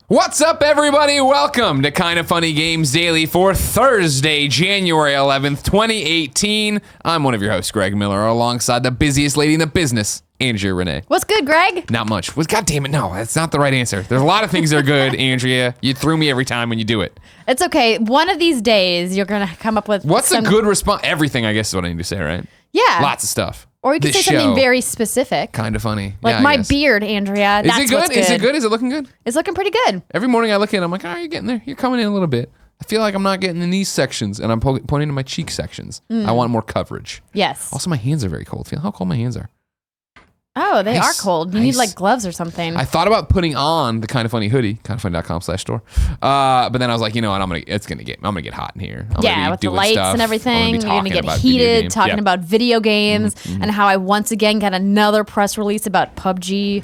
What's up, everybody? Welcome to Kind of Funny Games Daily for Thursday, January 11th, 2018. I'm one of your hosts, Greg Miller, alongside the busiest lady in the business, Andrea Renee. What's good, Greg? Not much. God damn it, no, that's not the right answer. There's a lot of things that are good, Andrea. You threw me every time when you do it. It's okay. One of these days, you're going to come up with What's a good response? Everything, I guess, is what I need to say, right? Yeah. Lots of stuff. Or you could say something very specific. Kind of funny. Like yeah, my beard, Andrea. Is it good? Is it good? Is it looking good? It's looking pretty good. Every morning I look at it, I'm like, oh, you're getting there. You're coming in a little bit. I feel like I'm not getting in these sections, and I'm pointing to my cheek sections. I want more coverage. Yes. Also, my hands are very cold. Feel how cold my hands are. Oh, they are cold. You need like gloves or something. I thought about putting on the Kind of Funny hoodie, kindoffunny.com/store. But then I was like, you know what? I'm gonna get hot in here. With the lights and everything. You're gonna get heated talking about video games and how I once again got another press release about PUBG.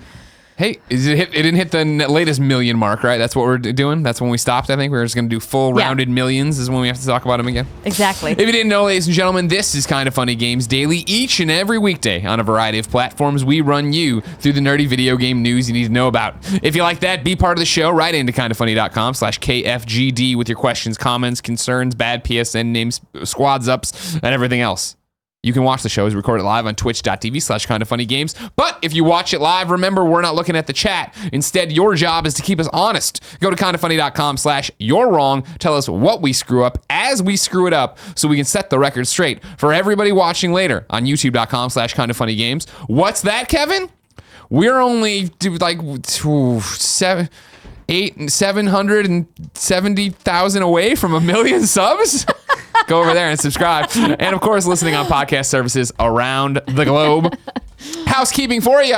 Hey, it didn't hit the latest million mark, right? That's what we're doing. That's when we stopped, I think. We're just going to do full rounded millions is when we have to talk about them again. Exactly. If you didn't know, ladies and gentlemen, this is Kind of Funny Games Daily. Each and every weekday on a variety of platforms, we run you through the nerdy video game news you need to know about. If you like that, be part of the show. Write into kindoffunny.com/KFGD with your questions, comments, concerns, bad PSN names, squads ups, and everything else. You can watch the show as recorded live on twitch.tv/kindoffunnygames. But if you watch it live, remember, we're not looking at the chat. Instead, your job is to keep us honest. Go to kindoffunny.com/you're wrong. Tell us what we screw up as we screw it up so we can set the record straight. For everybody watching later on youtube.com/kindoffunnygames. What's that, Kevin? We're only like 770,000 away from 1 million subs. Go over there and subscribe. And of course, listening on podcast services around the globe. Housekeeping for you.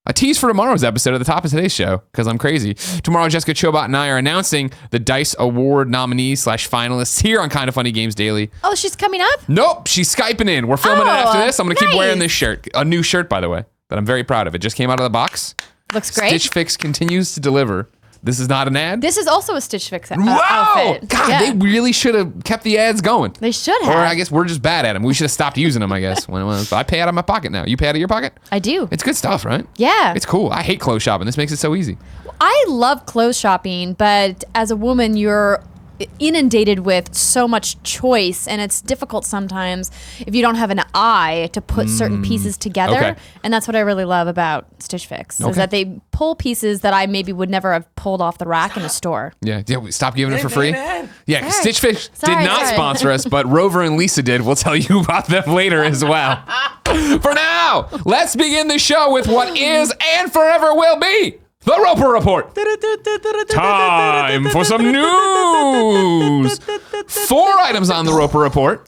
A tease for tomorrow's episode at the top of today's show, because I'm crazy. Tomorrow, Jessica Chobot and I are announcing the DICE Award nominees/finalists here on Kind of Funny Games Daily. Oh, she's coming up? Nope, she's Skyping in. We're filming it after this. I'm going to keep wearing this shirt. A new shirt, by the way, that I'm very proud of. It just came out of the box. Looks great. Stitch Fix continues to deliver. This is not an ad. This is also a Stitch Fix outfit. God, they really should have kept the ads going. They should have. Or I guess we're just bad at them. We should have stopped using them, I guess. I pay out of my pocket now. You pay out of your pocket? I do. It's good stuff, right? Yeah. It's cool. I hate clothes shopping. This makes it so easy. I love clothes shopping, but as a woman, you're inundated with so much choice, and it's difficult sometimes if you don't have an eye to put certain pieces together. Okay. And that's what I really love about Stitch Fix, is that they pull pieces that I maybe would never have pulled off the rack in a store. Yeah, stop giving it for free. Yeah, Sorry. Stitch Fix did not sponsor us, but Rover and Lisa did. We'll tell you about them later as well. For now, let's begin the show with what is and forever will be the Roper Report. Time for some news. 4 items on the Roper Report.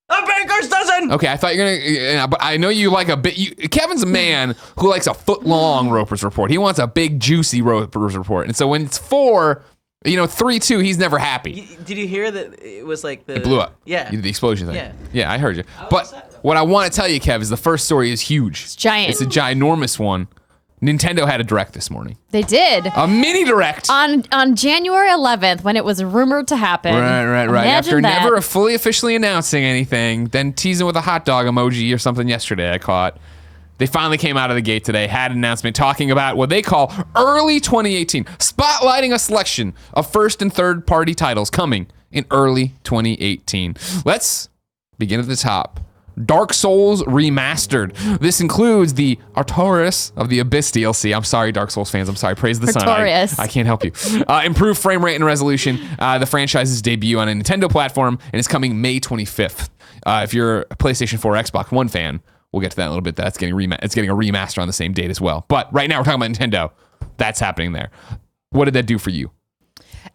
A baker's dozen! Okay, I thought you're gonna, but I know you like a bit. Kevin's a man who likes a foot-long Roper's Report. He wants a big, juicy Roper's Report. And so when it's 4, 3-2, he's never happy. Did you hear that it was like the... It blew up. Yeah. The explosion thing. Yeah. Yeah, I heard you. But what I want to tell you, Kev, is the first story is huge. It's giant. It's a ginormous one. Nintendo had a direct this morning. They did. A mini direct. On January 11th, when it was rumored to happen. Right. Imagine After that. never fully officially announcing anything, then teasing with a hot dog emoji or something yesterday I caught. They finally came out of the gate today, had an announcement talking about what they call early 2018, spotlighting a selection of first and third party titles coming in early 2018. Let's begin at the top. Dark Souls Remastered. This includes the Artorias of the Abyss DLC. I'm sorry, Dark Souls fans. I'm sorry. Praise the sun. I can't help you. Improved frame rate and resolution. The franchise's debut on a Nintendo platform, and it's coming May 25th. If you're a PlayStation 4 Xbox One fan, we'll get to that in a little bit. It's getting a remaster on the same date as well. But right now we're talking about Nintendo. That's happening there. What did that do for you?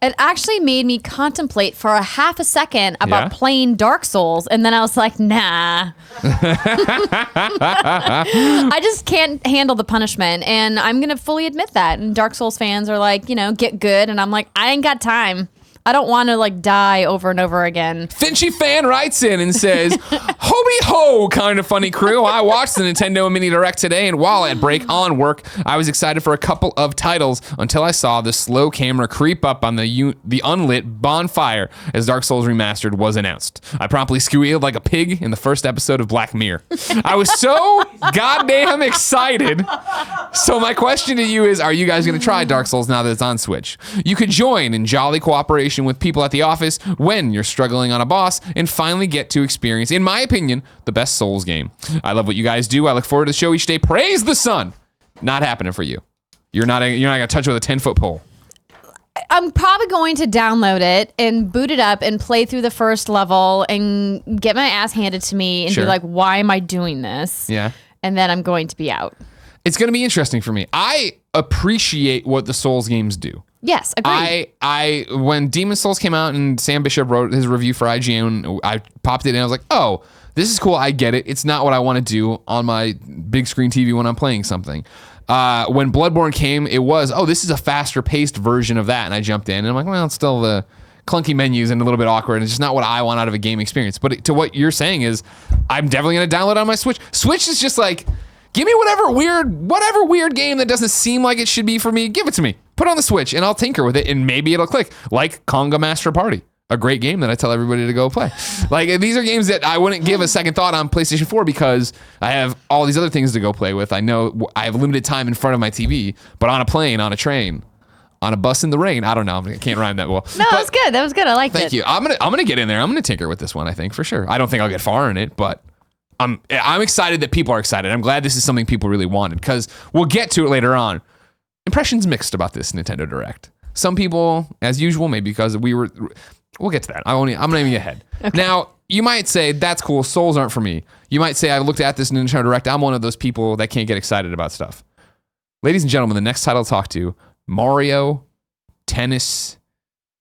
It actually made me contemplate for a half a second about playing Dark Souls, and then I was like, nah. I just can't handle the punishment, and I'm going to fully admit that. And Dark Souls fans are like, get good, and I'm like, I ain't got time. I don't want to like die over and over again. Finchy fan writes in and says, "Hobie ho, kind of funny crew. I watched the Nintendo Mini Direct today, and while at break on work, I was excited for a couple of titles until I saw the slow camera creep up on the unlit bonfire as Dark Souls Remastered was announced. I promptly squealed like a pig in the first episode of Black Mirror. I was so goddamn excited. So my question to you is, are you guys going to try Dark Souls now that it's on Switch? You could join in jolly cooperation with people at the office when you're struggling on a boss and finally get to experience, in my opinion, the best Souls game. I love what you guys do. I look forward to the show each day. Praise the sun." Not happening for you. You're not going to touch it with a 10-foot pole. I'm probably going to download it and boot it up and play through the first level and get my ass handed to me and Sure. be like, why am I doing this? Yeah. And then I'm going to be out. It's going to be interesting for me. I appreciate what the Souls games do. Yes, agreed. I when Demon's Souls came out and Sam Bishop wrote his review for IGN, I popped it in and I was like, oh, this is cool. I get it. It's not what I want to do on my big screen TV when I'm playing something. When Bloodborne came, it was, oh, this is a faster paced version of that. And I jumped in and I'm like, well, it's still the clunky menus and a little bit awkward. And it's just not what I want out of a game experience. But to what you're saying is, I'm definitely going to download it on my Switch. Switch is just like, give me whatever weird game that doesn't seem like it should be for me. Give it to me. Put it on the Switch and I'll tinker with it and maybe it'll click. Like Conga Master Party, a great game that I tell everybody to go play. Like, these are games that I wouldn't give a second thought on PlayStation 4 because I have all these other things to go play with. I know I have limited time in front of my TV, but on a plane, on a train, on a bus in the rain, I don't know. I can't rhyme that well. No, that was good. That was good. I liked it. Thank you. I'm gonna get in there. I'm gonna tinker with this one, I think, for sure. I don't think I'll get far in it, but I'm excited that people are excited. I'm glad this is something people really wanted because we'll get to it later on. Impressions mixed about this Nintendo Direct. Some people, as usual, maybe because we'll get to that. I'm not even ahead. Okay. Now, you might say, that's cool. Souls aren't for me. You might say, I looked at this Nintendo Direct. I'm one of those people that can't get excited about stuff. Ladies and gentlemen, the next title to talk to, Mario Tennis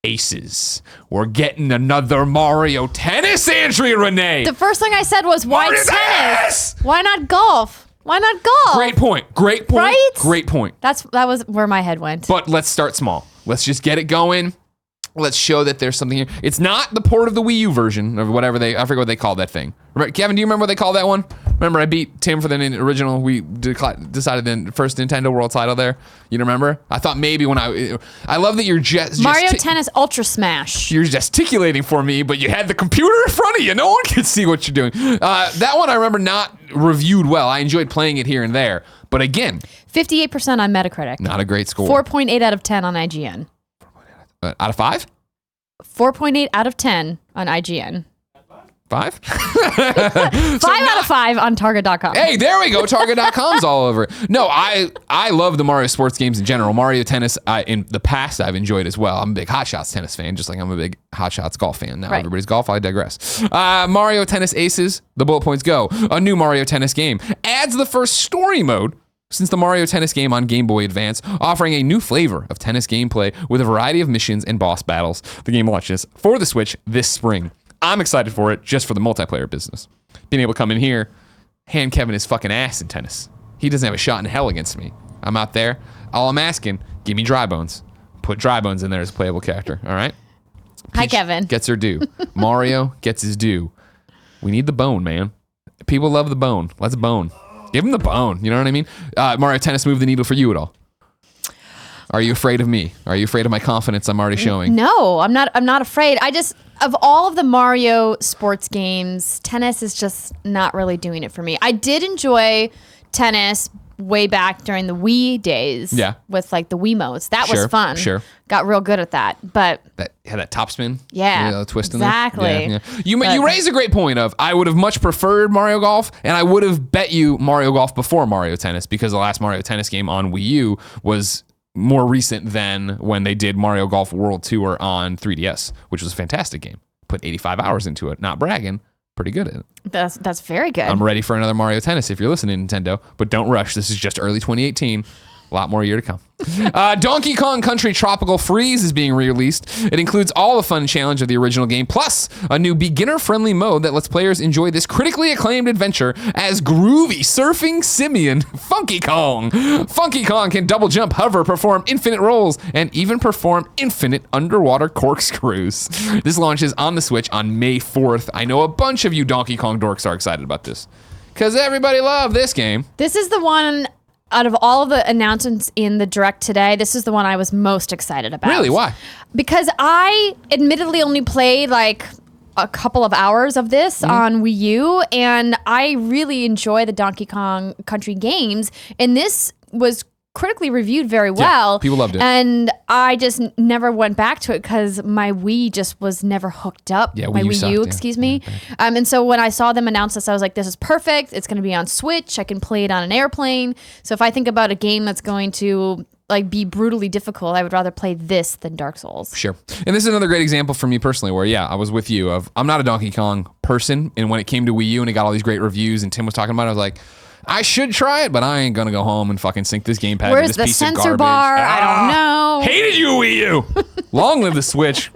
Aces. We're getting another Mario Tennis, Andrea Renee. The first thing I said was, why Mario tennis? Why not golf? Why not golf? Great point. Right? Great point. That was where my head went. But let's start small. Let's just get it going. Let's show that there's something here. It's not the port of the Wii U version or whatever I forget what they called that thing. Kevin, do you remember what they called that one? Remember I beat Tim for the original, we decided the first Nintendo World title there. You remember? I thought maybe when I love that you're just Mario Tennis Ultra Smash. You're gesticulating for me, but you had the computer in front of you. No one can see what you're doing. That one I remember not reviewed well. I enjoyed playing it here and there. But again, 58% on Metacritic. not a great score. 4.8 out of 10 on IGN. Out of 5? 4.8 out of 10 on IGN. 5? 5 out of 5 on Target.com. Hey, there we go. Target.com's all over it. No, I love the Mario sports games in general. Mario Tennis, in the past, I've enjoyed as well. I'm a big Hot Shots tennis fan, just like I'm a big Hot Shots golf fan. Now everybody's golf, I digress. Mario Tennis Aces, the bullet points go. A new Mario Tennis game adds the first story mode since the Mario Tennis game on Game Boy Advance, offering a new flavor of tennis gameplay with a variety of missions and boss battles. The game launches for the Switch this spring. I'm excited for it just for the multiplayer business. Being able to come in here, hand Kevin his fucking ass in tennis. He doesn't have a shot in hell against me. I'm out there. All I'm asking, give me Dry Bones. Put Dry Bones in there as a playable character, all right? Hi, Peach Kevin. gets her due. Mario gets his due. We need the bone, man. People love the bone. Let's bone. Give him the bone. You know what I mean? Mario Tennis move the needle for you at all? Are you afraid of me? Are you afraid of my confidence I'm already showing? No, I'm not afraid. Of all of the Mario sports games, tennis is just not really doing it for me. I did enjoy tennis way back during the Wii days. Yeah. With like the Wiimotes. That was fun. Sure. Got real good at that. But that top spin. Yeah. The twist in exactly. there. Yeah. You raise a great point of I would have much preferred Mario Golf, and I would have bet you Mario Golf before Mario Tennis because the last Mario Tennis game on Wii U was more recent than when they did Mario Golf World Tour on 3DS, which was a fantastic game. Put 85 hours into it. Not bragging. Pretty good at it. That's very good. I'm ready for another Mario Tennis if you're listening, Nintendo, but don't rush. This is just early 2018. A lot more year to come. Donkey Kong Country Tropical Freeze is being re-released. It includes all the fun challenge of the original game, plus a new beginner-friendly mode that lets players enjoy this critically acclaimed adventure as groovy surfing simian Funky Kong. Funky Kong can double jump, hover, perform infinite rolls, and even perform infinite underwater corkscrews. This launches on the Switch on May 4th. I know a bunch of you Donkey Kong dorks are excited about this because everybody loved this game. This is the one, out of all of the announcements in the Direct today, this is the one I was most excited about. Really? Why? Because I admittedly only played like a couple of hours of this on Wii U, and I really enjoy the Donkey Kong Country games, and this was critically reviewed very well. People loved it. And I just never went back to it because my Wii just was never hooked up. Yeah, my Wii U Wii sucked, U, yeah. excuse me. And so when I saw them announce this, I was like, this is perfect. It's going to be on Switch. I can play it on an airplane. So if I think about a game that's going to like be brutally difficult, I would rather play this than Dark Souls. Sure. And this is another great example for me personally where, yeah, I was with you. I'm not a Donkey Kong person. And when it came to Wii U and it got all these great reviews and Tim was talking about it, I was like, I should try it, but I ain't going to go home and fucking sink this gamepad Where's into this the piece of sensor garbage. bar? I don't know. Hated you, Wii U. Long live the Switch.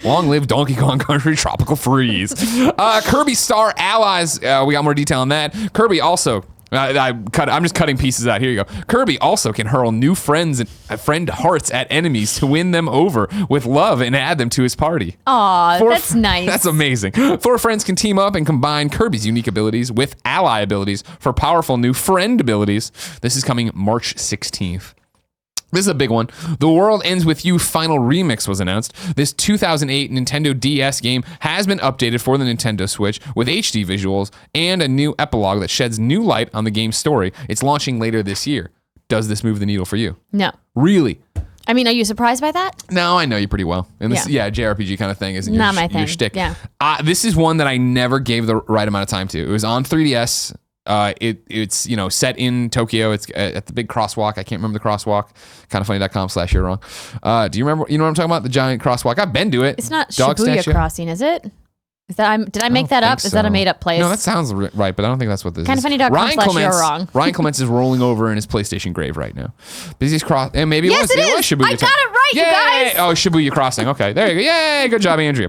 Long live Donkey Kong Country Tropical Freeze. Kirby Star Allies. We got more detail on that. Kirby also... I'm just cutting pieces out. Here you go. Kirby also can hurl new friend hearts at enemies to win them over with love and add them to his party. Aw, that's nice. That's amazing. 4 friends can team up and combine Kirby's unique abilities with ally abilities for powerful new friend abilities. This is coming March 16th. This is a big one. The World Ends With You Final Remix was announced. This 2008 Nintendo DS game has been updated for the Nintendo Switch with HD visuals and a new epilogue that sheds new light on the game's story. It's launching later this year. Does this move the needle for you? No. Really? I mean, are you surprised by that? No, I know you pretty well. And this, JRPG kind of thing isn't Not my your thing. shtick. Yeah. This is one that I never gave the right amount of time to. It was on 3DS. It's set in Tokyo. It's at the big crosswalk. I can't remember the crosswalk. Kindoffunny.com/you're wrong. Do you remember? You know what I'm talking about? The giant crosswalk. I've been to it. It's not Dog Shibuya statue. Crossing, is it? Is that did I make that up? think Is that a so. made up place? No, that sounds right, but I don't think that's what this is. Kindoffunny.com/you're wrong. Ryan Clements is rolling over in his PlayStation grave right now. Busy's cross, and maybe Yes, it it was is. Shibuya. I got it right, you Yay! guys. Oh, Shibuya Crossing. Okay, there you go. Yay! Good job, Andrea.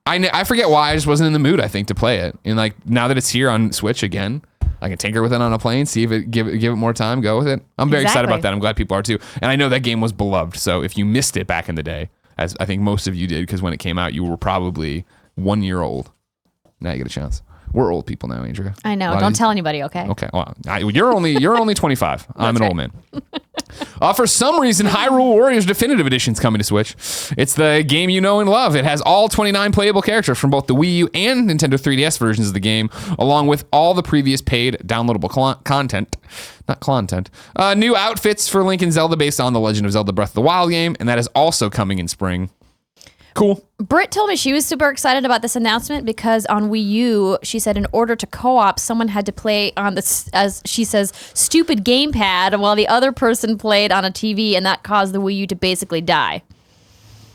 I forget why I just wasn't in the mood. I think to play it, and like now that it's here on Switch again, I can tinker with it on a plane, see if it give it more time, go with it. I'm very excited about that. I'm glad people are too, and I know that game was beloved. So if you missed it back in the day, as I think most of you did, because when it came out, you were probably 1 year old. Now you get a chance. We're old people now, Andrea. I know. Don't tell anybody, okay? Okay. Well, you're only 25. I'm an right. old man. For some reason, Hyrule Warriors Definitive Edition is coming to Switch. It's the game you know and love. It has all 29 playable characters from both the Wii U and Nintendo 3DS versions of the game, along with all the previous paid downloadable content. Not content. New outfits for Link and Zelda based on the Legend of Zelda Breath of the Wild game, and that is also coming in spring. Cool. Britt told me she was super excited about this announcement because on Wii U, she said in order to co-op, someone had to play on this, as she says, stupid gamepad while the other person played on a TV, and that caused the Wii U to basically die.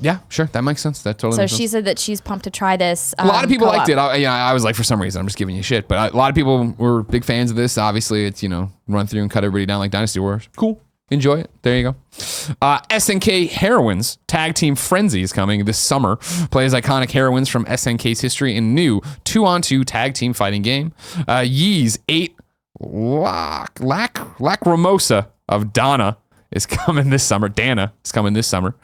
Yeah, sure. That makes sense. That totally makes sense. So she said that she's pumped to try this. A lot of people co-op. liked it. I was like, for some reason, I'm just giving you shit. But a lot of people were big fans of this. Obviously, it's, run through and cut everybody down like Dynasty Wars. Cool. Enjoy it. There you go. SNK Heroines Tag Team Frenzy is coming this summer. Play as iconic heroines from SNK's history in new 2-on-2 tag team fighting game. Yee's 8 Lacrimosa of Dana is coming this summer. Dana is coming this summer.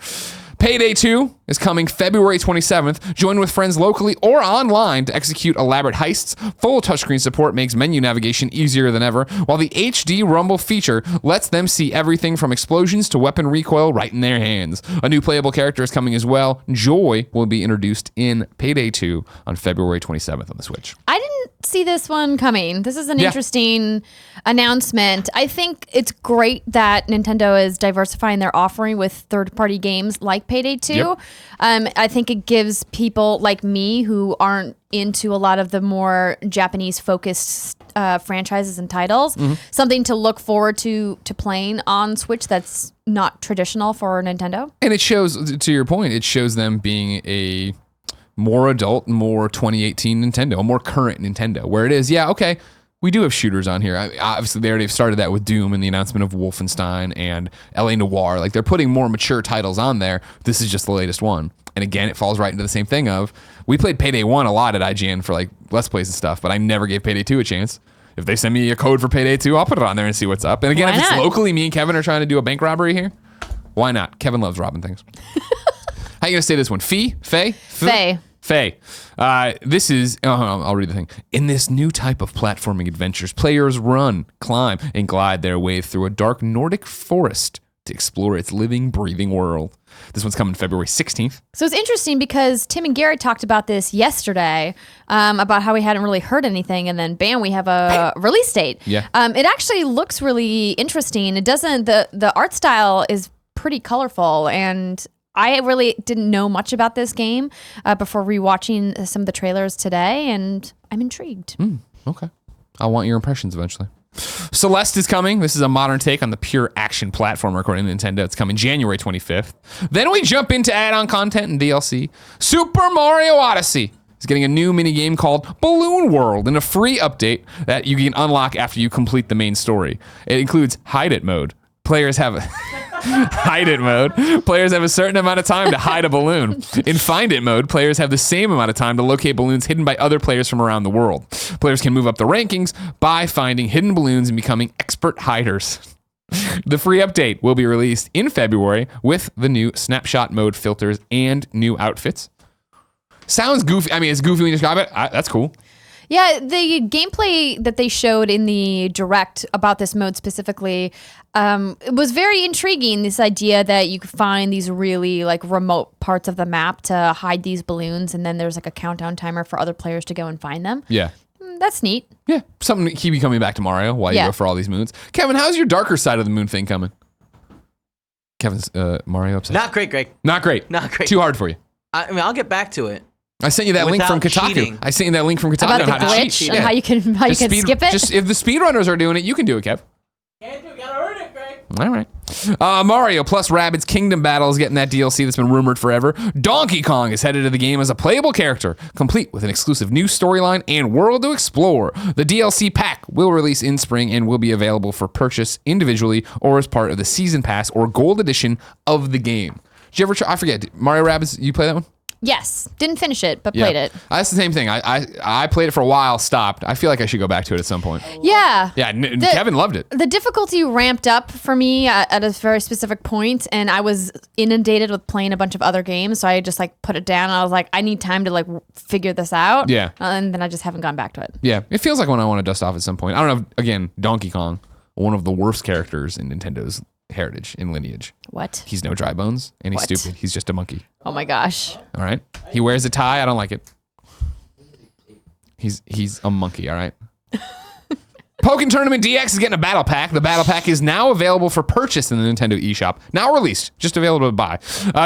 Payday 2 is coming February 27th. Join with friends locally or online to execute elaborate heists. Full touchscreen support makes menu navigation easier than ever, while the HD Rumble feature lets them see everything from explosions to weapon recoil right in their hands. A new playable character is coming as well. Joy will be introduced in Payday 2 on February 27th on the Switch. I didn't see this one coming. This is an interesting announcement. I think it's great that Nintendo is diversifying their offering with third-party games like Payday 2. Yep. I think it gives people like me who aren't into a lot of the more Japanese-focused franchises and titles something to look forward to playing on Switch that's not traditional for Nintendo. And it shows, to your point, it shows them being a more adult, more 2018 Nintendo, a more current Nintendo, where it is, okay, we do have shooters on here. Obviously, they already started that with Doom and the announcement of Wolfenstein and LA Noire. Like, they're putting more mature titles on there. This is just the latest one. And again, it falls right into the same thing of, we played Payday 1 a lot at IGN for like Let's Plays and stuff, but I never gave Payday 2 a chance. If they send me a code for Payday 2, I'll put it on there and see what's up. And again, Why if it's not? locally, me and Kevin are trying to do a bank robbery here, why not? Kevin loves robbing things. How you going to say this one? Faye? Faye. This is, I'll read the thing. In this new type of platforming adventures, players run, climb, and glide their way through a dark Nordic forest to explore its living, breathing world. This one's coming February 16th. So it's interesting because Tim and Garrett talked about this yesterday, about how we hadn't really heard anything, and then bam, we have a release date. Yeah. It actually looks really interesting. It doesn't, the art style is pretty colorful, and I really didn't know much about this game before rewatching some of the trailers today, and I'm intrigued. Okay. I want your impressions eventually. Celeste is coming. This is a modern take on the pure action platformer, according to Nintendo. It's coming January 25th. Then we jump into add-on content and DLC. Super Mario Odyssey is getting a new mini-game called Balloon World and a free update that you can unlock after you complete the main story. It includes Hide It mode. Players have Hide It mode. Players have a certain amount of time to hide a balloon. In Find It mode, players have the same amount of time to locate balloons hidden by other players from around the world. Players can move up the rankings by finding hidden balloons and becoming expert hiders. The free update will be released in February with the new snapshot mode filters and new outfits. Sounds goofy. I mean, it's goofy when you describe it. That's cool. Yeah, the gameplay that they showed in the direct about this mode specifically, it was very intriguing. This idea that you could find these really like remote parts of the map to hide these balloons, and then there's like a countdown timer for other players to go and find them. Yeah. That's neat. Yeah. Something to keep you coming back to Mario while you go for all these moons. Kevin, how's your darker side of the moon thing coming? Kevin's Mario obsessed. Not great, Greg. Not great. Not great. Too hard for you. I mean, I'll get back to it. I sent you that link from Without Kotaku. cheating. I sent you that link from Kotaku About on the how to glitch cheat. and how you can skip it. Just if the speedrunners are doing it, you can do it, Kev. Can't do it. Gotta earn it, Greg. All right. Mario plus Rabbids Kingdom Battle is getting that DLC that's been rumored forever. Donkey Kong is headed to the game as a playable character, complete with an exclusive new storyline and world to explore. The DLC pack will release in spring and will be available for purchase individually or as part of the Season Pass or Gold Edition of the game. Did you ever try? I forget. Mario Rabbids, you play that one? Yes, didn't finish it, but played it. That's the same thing. I played it for a while, stopped. I feel like I should go back to it at some point. Yeah. Yeah, Kevin loved it. The difficulty ramped up for me at a very specific point, and I was inundated with playing a bunch of other games, so I just like put it down. And I was like, I need time to like figure this out. Yeah. And then I just haven't gone back to it. Yeah, it feels like when I want to dust off at some point. I don't know. Again, Donkey Kong, one of the worst characters in Nintendo's heritage and lineage. What? He's no dry bones, and he's What? stupid. He's just a monkey. Oh my gosh. All right. He wears a tie. I don't like it. He's a monkey. All right. Pokken Tournament DX is getting a battle pack. The battle pack is now available for purchase in the Nintendo eShop. Now released, just available to buy.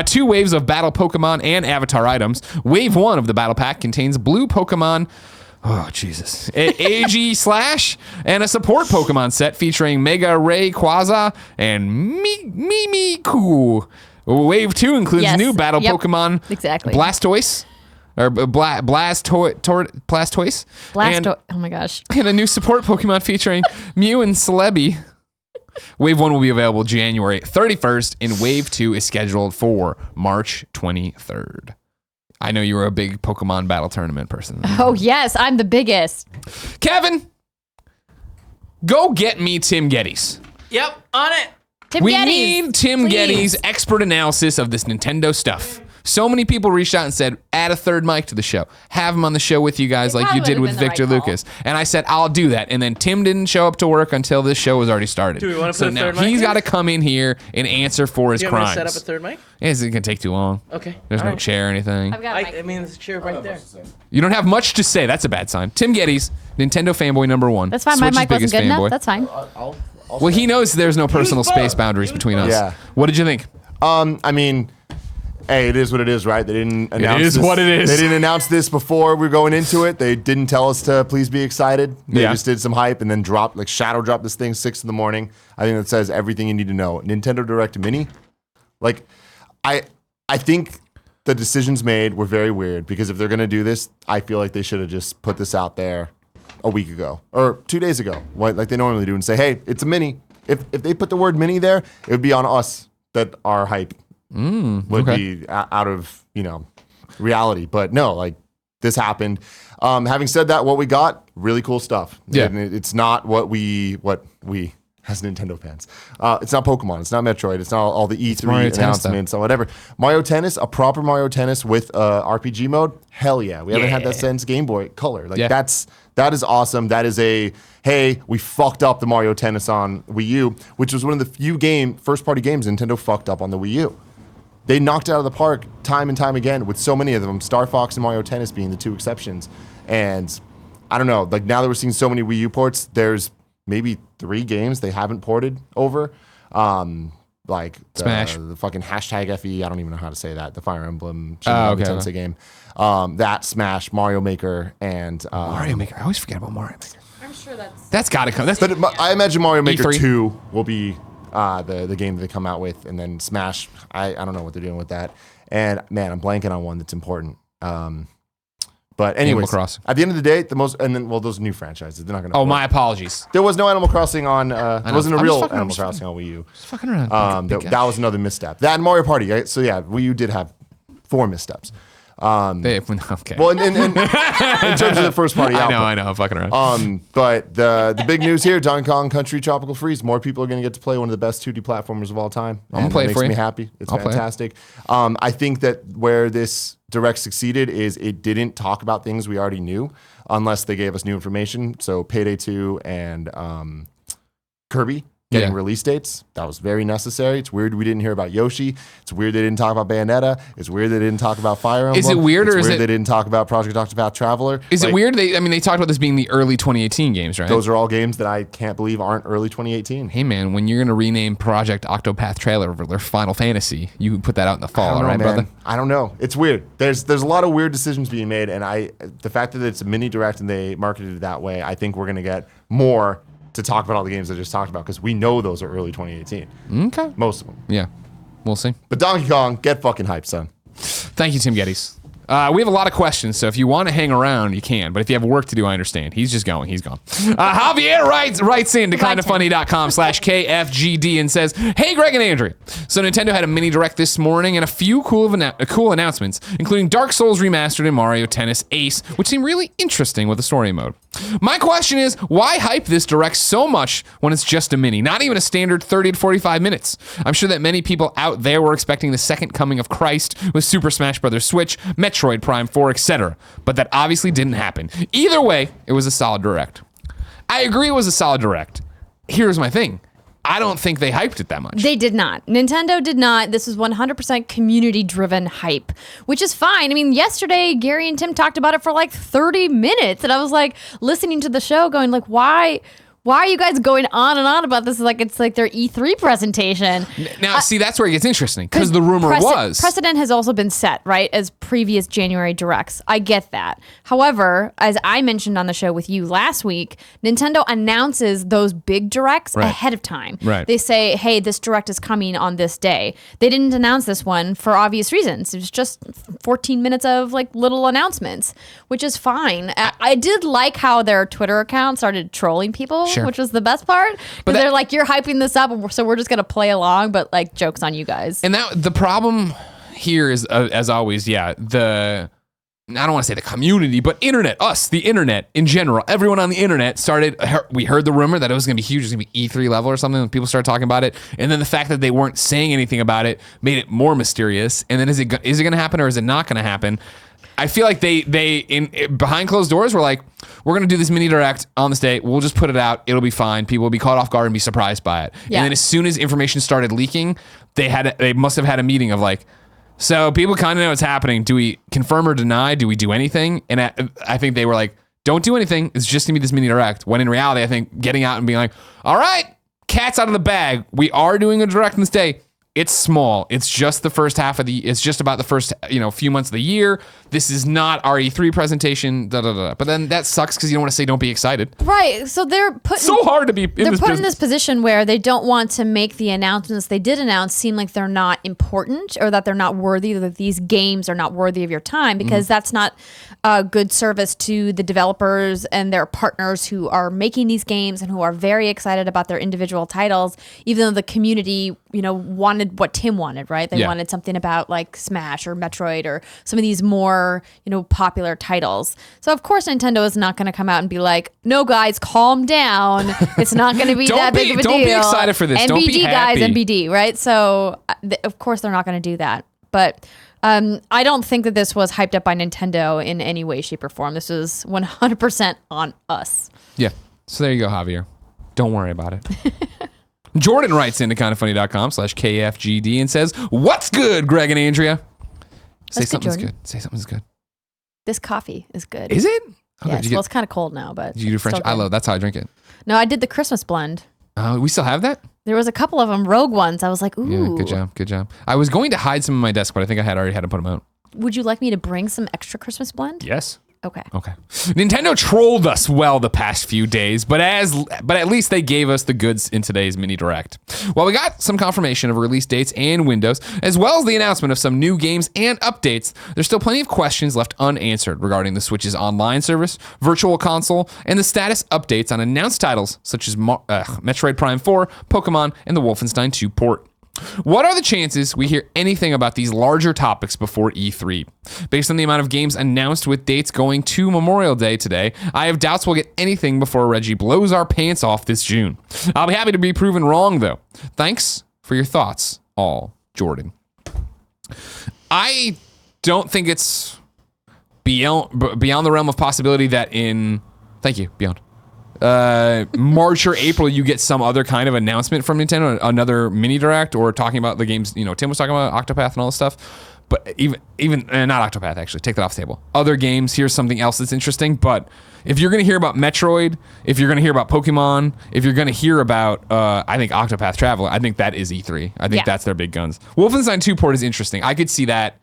2 waves of battle Pokemon and avatar items. Wave 1 of the battle pack contains blue Pokemon. Oh, Jesus. AG Slash and a support Pokemon set featuring Mega Rayquaza and Mimikyu. Wave 2 includes Yes. new battle Yep. Pokemon. Exactly. Blastoise. Or Blastoise. Oh my gosh. And a new support Pokemon featuring Mew and Celebi. Wave 1 will be available January 31st, and Wave 2 is scheduled for March 23rd. I know you were a big Pokemon battle tournament person. Oh yes, I'm the biggest. Kevin, go get me Tim Gettys. Yep, on it. Tim We Gettys, need Tim please. Gettys' expert analysis of this Nintendo stuff. So many people reached out and said, add a third mic to the show. Have him on the show with you guys like you probably did with would've been the Victor right call. Lucas. And I said, I'll do that. And then Tim didn't show up to work until this show was already started. Do we wanna put so a now third mic he's in? got to come in here and answer for his You want me to crimes. set up a third mic? It's going to take too long. Okay. There's all no right. chair or anything. I've got a mic. I mean, there's a chair right there. You don't have much to say. That's a bad sign. Tim Gettys, Nintendo fanboy number 1. That's fine. Switch's My mic wasn't biggest good fanboy. enough. That's fine. Well, he knows there's no personal space boundaries between us. Yeah. What did you think? I mean, hey, it is what it is, right? They didn't announce is this. what it is. They didn't announce this before we were going into it. They didn't tell us to please be excited. They Yeah. just did some hype and then shadow dropped this thing 6 in the morning. I think that says everything you need to know. Nintendo Direct Mini. Like, I think the decisions made were very weird because if they're going to do this, I feel like they should have just put this out there a week ago or 2 days ago, like they normally do, and say, hey, it's a mini. If they put the word mini there, it would be on us that our hype would be out of, reality. But no, like this happened. Having said that, what we got, really cool stuff. Yeah. And it's not what we as Nintendo fans. It's not Pokemon. It's not Metroid. It's not all the E3 Mario Tennis announcements or whatever. Mario Tennis, a proper Mario Tennis with RPG mode. Hell yeah. We haven't had that since Game Boy Color. Like that is awesome. That is hey, we fucked up the Mario Tennis on Wii U, which was one of the few first party games Nintendo fucked up on the Wii U. They knocked it out of the park time and time again with so many of them, Star Fox and Mario Tennis being the two exceptions. And I don't know, like now that we're seeing so many Wii U ports, there's maybe 3 games they haven't ported over. Like Smash. the fucking hashtag FE, I don't even know how to say that, the Fire Emblem okay. game. That, Smash, Mario Maker, and... Mario Maker. I always forget about Mario Maker. I'm sure That's got to come. But I imagine Mario Maker E3. 2 will be the game that they come out with, and then Smash, I don't know what they're doing with that. And man, I'm blanking on one that's important. But anyways, Animal Crossing. At the end of the day, those new franchises, they're not going to. Oh, my apologies. There was no Animal Crossing on. There wasn't a I'm real just fucking- Animal Crossing on Wii U. Just fucking around. That was another misstep. That and Mario Party. Right? So yeah, Wii U did have 4 missteps. Okay. Well, in terms of the first party output. I know. I'm fucking around. But the big news here, Donkey Kong Country Tropical Freeze. More people are going to get to play one of the best 2D platformers of all time. I'm gonna play it makes for you. me happy. It's I'll play it. fantastic. I think that where this Direct succeeded is it didn't talk about things we already knew unless they gave us new information. So Payday 2 and Kirby getting release dates. That was very necessary. It's weird we didn't hear about Yoshi. It's weird they didn't talk about Bayonetta. It's weird they didn't talk about Fire Emblem. Is it weird it's or is weird it... they didn't talk about Project Octopath Traveler? Is it weird? They talked about this being the early 2018 games, right? Those are all games that I can't believe aren't early 2018. Hey, man, when you're going to rename Project Octopath Traveler for their Final Fantasy, you can put that out in the fall, all right, brother? I don't know. It's weird. There's a lot of weird decisions being made, and the fact that it's a mini direct and they marketed it that way, I think we're going to get more to talk about all the games I just talked about because we know those are early 2018. Okay. Most of them. Yeah. We'll see. But Donkey Kong, get fucking hyped, son. Thank you, Tim Gettys. We have a lot of questions, so if you want to hang around, you can. But if you have work to do, I understand. He's just going. He's gone. Javier writes in to kindafunny.com/KFGD and says, hey, Greg and Andrea. So Nintendo had a mini direct this morning and a few cool announcements, including Dark Souls Remastered and Mario Tennis Ace, which seem really interesting with the story mode. My question is, why hype this direct so much when it's just a mini? Not even a standard 30 to 45 minutes. I'm sure that many people out there were expecting the second coming of Christ with Super Smash Bros. Switch, Metroid Prime 4, etc. But that obviously didn't happen. Either way, it was a solid direct. I agree it was a solid direct. Here's my thing. I don't think they hyped it that much. They did not. Nintendo did not. This was 100% community-driven hype, which is fine. I mean, yesterday, Gary and Tim talked about it for like 30 minutes, and I was like listening to the show going like, why are you guys going on and on about this? Like it's like their E3 presentation. Now, see, that's where it gets interesting because the rumor was precedent has also been set, right, as previous January directs. I get that. However, as I mentioned on the show with you last week, Nintendo announces those big directs ahead of time. Right. They say, hey, this direct is coming on this day. They didn't announce this one for obvious reasons. It was just 14 minutes of like little announcements, which is fine. I did like how their Twitter account started trolling people. Sure. Which was the best part. Because they're like, you're hyping this up, so we're just going to play along, but like, joke's on you guys. And the problem here is, as always, I don't want to say the community, but the internet in general, everyone on the internet we heard the rumor that it was going to be huge, it was going to be E3 level or something, and people started talking about it. And then the fact that they weren't saying anything about it made it more mysterious. And then is it going to happen or is it not going to happen? I feel like they behind closed doors were like, we're going to do this mini direct on this day. We'll just put it out. It'll be fine. People will be caught off guard and be surprised by it. Yeah. And then as soon as information started leaking, they must have had a meeting of like, so people kind of know what's happening. Do we confirm or deny? Do we do anything? And I think they were like, don't do anything. It's just going to be this mini direct. When in reality, I think getting out and being like, all right, cat's out of the bag. We are doing a direct on this day. it's small. It's just the first half of it's just about the first, few months of the year. This is not our E3 presentation, But then that sucks because you don't want to say don't be excited. Right. So they're putting So hard to be in this in this position where they don't want to make the announcements they did announce seem like they're not important or that they're not worthy, that these games are not worthy of your time, because that's not a good service to the developers and their partners who are making these games and who are very excited about their individual titles, even though the community, wanted what Tim wanted, right? They wanted something about like Smash or Metroid or some of these more, popular titles. So of course Nintendo is not going to come out and be like, no guys, calm down. It's not going to be that big of a deal. Don't be excited for this. NBD, don't be happy. guys, NBD, right? So of course they're not going to do that. But I don't think that this was hyped up by Nintendo in any way, shape, or form. This was 100% on us. Yeah. So there you go, Javier. Don't worry about it. Jordan writes into kindafunny.com/KFGD and says, "What's good, Greg and Andrea?" Say something's good. Say something's good. This coffee is good. Is it? Okay, Yes. Well, it's kind of cold now, but did you do French? still I good. love. That's how I drink it. No, I did the Christmas blend. We still have that? There was a couple of them, rogue ones. I was like, ooh. Yeah, good job, good job. I was going to hide some in my desk, but I think I had already had to put them out. Would you like me to bring some extra Christmas blend? Yes. Okay. Nintendo trolled us well the past few days, but at least they gave us the goods in today's mini direct. Well, we got some confirmation of release dates and windows, as well as the announcement of some new games and updates. There's still plenty of questions left unanswered regarding the Switch's online service, virtual console, and the status updates on announced titles such as Metroid Prime 4, Pokemon, and the Wolfenstein 2 port. What are the chances we hear anything about these larger topics before E3? Based on the amount of games announced with dates going to Memorial Day today, I have doubts we'll get anything before Reggie blows our pants off this June. I'll be happy to be proven wrong, though. Thanks for your thoughts, all, Jordan. I don't think it's beyond the realm of possibility that thank you, beyond. March or April, you get some other kind of announcement from Nintendo, another mini direct, or talking about the games. Tim was talking about Octopath and all this stuff. But even not Octopath, actually, take that off the table. Other games, here's something else that's interesting. But if you're going to hear about Metroid, if you're going to hear about Pokemon, if you're going to hear about, I think Octopath Traveler, I think that is E3. I think that's their big guns. Wolfenstein 2 port is interesting. I could see that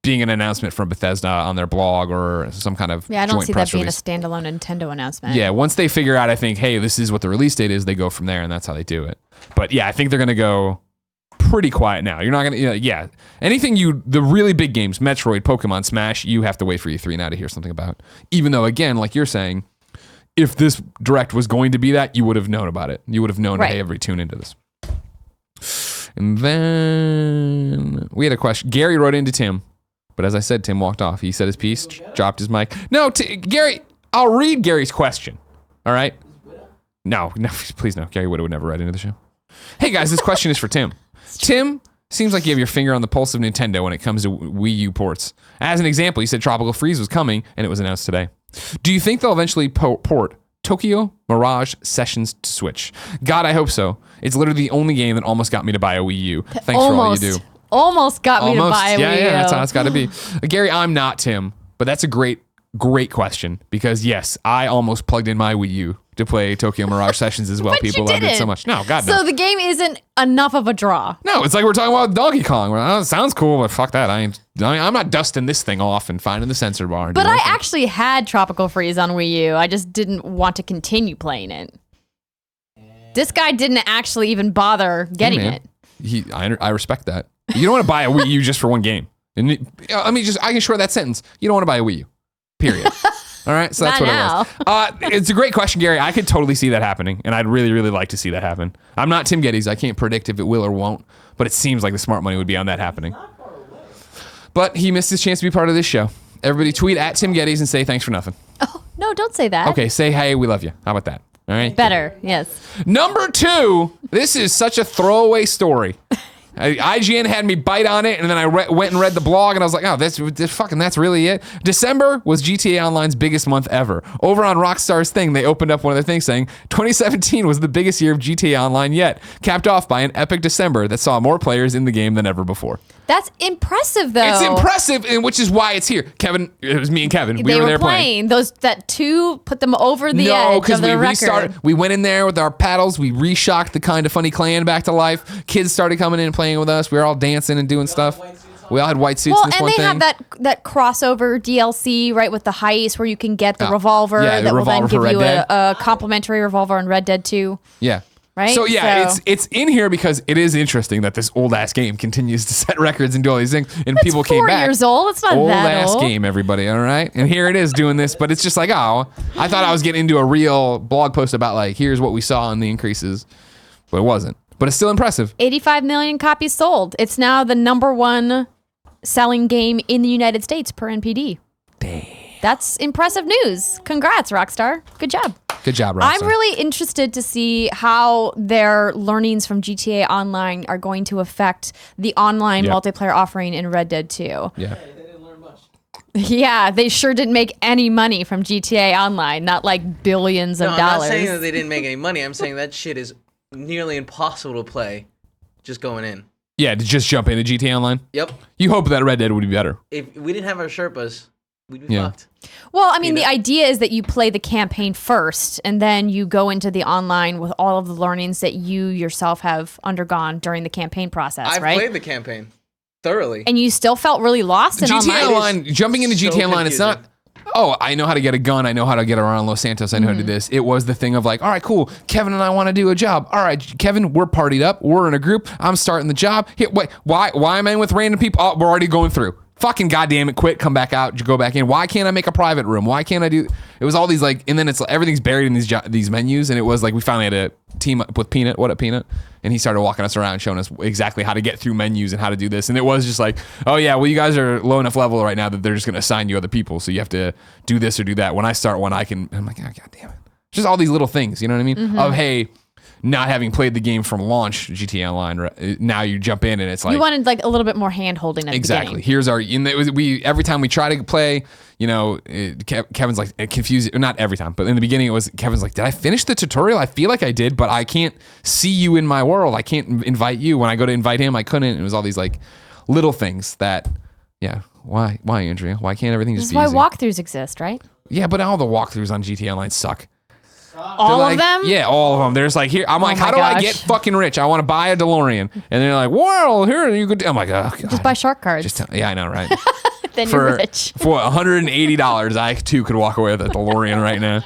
being an announcement from Bethesda on their blog or some kind of I don't joint see press that being release. a standalone Nintendo announcement. Yeah, once they figure out, I think, hey, this is what the release date is, they go from there, and that's how they do it. But yeah, I think they're going to go pretty quiet now. You're not going to, anything the really big games, Metroid, Pokemon, Smash, you have to wait for E3 now to hear something about. Even though, again, like you're saying, if this direct was going to be that, you would have known about it. You would have known, hey, every tune into this. And then we had a question. Gary wrote into Tim. But as I said, Tim walked off. He said his piece, dropped his mic. No, Gary, I'll read Gary's question. All right? No, please no. Gary would never write into the show. Hey, guys, this question is for Tim. Tim, seems like you have your finger on the pulse of Nintendo when it comes to Wii U ports. As an example, you said Tropical Freeze was coming, and it was announced today. Do you think they'll eventually port Tokyo Mirage Sessions to Switch? God, I hope so. It's literally the only game that almost got me to buy a Wii U. Thanks for all you do. Almost got me to buy a Wii U. Yeah, that's how it's got to be. Gary, I'm not Tim, but that's a great question because yes, I almost plugged in my Wii U to play Tokyo Mirage Sessions as well. But people loved it so much. No, God no. So the game isn't enough of a draw. No, it's like we're talking about Donkey Kong. It sounds cool, but fuck that. I'm not dusting this thing off and finding the sensor bar. But I actually had Tropical Freeze on Wii U. I just didn't want to continue playing it. This guy didn't actually even bother getting it. I respect that. You don't want to buy a Wii U just for one game. And I can short that sentence. You don't want to buy a Wii U. Period. All right, so that's Not what it was. It's a great question, Gary. I could totally see that happening, and I'd really, really like to see that happen. I'm not Tim Gettys. I can't predict if it will or won't, but it seems like the smart money would be on that happening. But he missed his chance to be part of this show. Everybody tweet at Tim Gettys and say thanks for nothing. Oh, no, don't say that. Okay, say hey, we love you. How about that? All right. Better, yes. Number 2, this is such a throwaway story. IGN had me bite on it, and then I went and read the blog, and I was like, oh, that's really it? December was GTA Online's biggest month ever. Over on Rockstar's thing, they opened up one of their things saying, 2017 was the biggest year of GTA Online yet, capped off by an epic December that saw more players in the game than ever before. That's impressive, though. It's impressive, and which is why it's here. Kevin, it was me and Kevin. We were there playing. That two put them over the edge No, because of the we record. restarted. We went in there with our paddles. We reshocked the Kind of Funny clan back to life. Kids started coming in and playing with us. We were all dancing and doing stuff. We all had white suits. Well, in this and one they thing. have that crossover DLC, right, with the heist where you can get the revolver yeah, the that will then revolver for give you Red Dead. a complimentary revolver on Red Dead 2. Yeah. Right? So yeah, So- it's in here because it is interesting that this old ass game continues to set records and do all these things, and It's people 4 came back. years old. It's not Old that ass old. game, everybody. All right, and here it is doing this, but it's just like, oh, I thought I was getting into a real blog post about like, here's what we saw in the increases, but it wasn't. But it's still impressive. 85 million copies sold. It's now the #1 selling game in the United States per NPD. Damn. That's impressive news. Congrats, Rockstar. Good job. Good job, Rockstar. I'm really interested to see how their learnings from GTA Online are going to affect the online Yep. multiplayer offering in Red Dead 2. Yeah. They didn't learn much. Yeah, they sure didn't make any money from GTA Online, not like billions of No, I'm dollars. not saying that they didn't make any money. I'm saying that shit is nearly impossible to play just going in. Yeah, to just jump into GTA Online. Yep. You hope that Red Dead would be better. If we didn't have our Sherpas, we'd be Yeah. fucked. Well, I mean, the idea is that you play the campaign first, and then you go into the online with all of the learnings that you yourself have undergone during the campaign process, I've right? played the campaign thoroughly. And you still felt really lost in GTA online. Online, jumping into so GTA Online, it's not, oh, I know how to get a gun. I know how to get around Los Santos. I know how to do this. It was the thing of like, all right, cool. Kevin and I want to do a job. All right, Kevin, we're partied up. We're in a group. I'm starting the job. Here, wait, why am I in with random people? Oh, we're already going through. Fucking goddamn it, quit, come back out, go back in. Why can't I make a private room? Why can't I do? It was all these like, and then it's like, everything's buried in these menus, and it was like we finally had to team up with Peanut. What up, Peanut? And he started walking us around, showing us exactly how to get through menus and how to do this. And it was just like, oh yeah, well you guys are low enough level right now that they're just gonna assign you other people, so you have to do this or do that. When I start one, I can. I'm like, oh, god damn it. Just all these little things, you know what I mean? Of hey. Not having played the game from launch, GTA Online, right, now you jump in and it's like You wanted like a little bit more hand holding at exactly. the beginning. Here's our. We every time we try to play, you know, Kevin's like confused. Not every time, but in the beginning it was Kevin's like, did I finish the tutorial? I feel like I did, but I can't see you in my world. I can't invite you. When I go to invite him, I couldn't. It was all these like little things that, yeah. Why, Andrea? Why can't everything This just is be why easy? walkthroughs exist, right? Yeah, but all the walkthroughs on GTA Online suck. All Like, of them? Yeah, all of them. There's like here. I'm like, my how do I gosh. get fucking rich? I want to buy a DeLorean, and they're like, well, here you could. I'm like, oh god. Just buy shark cards. Yeah, I know, right? Then you're rich. For $180, I too could walk away with a DeLorean right now.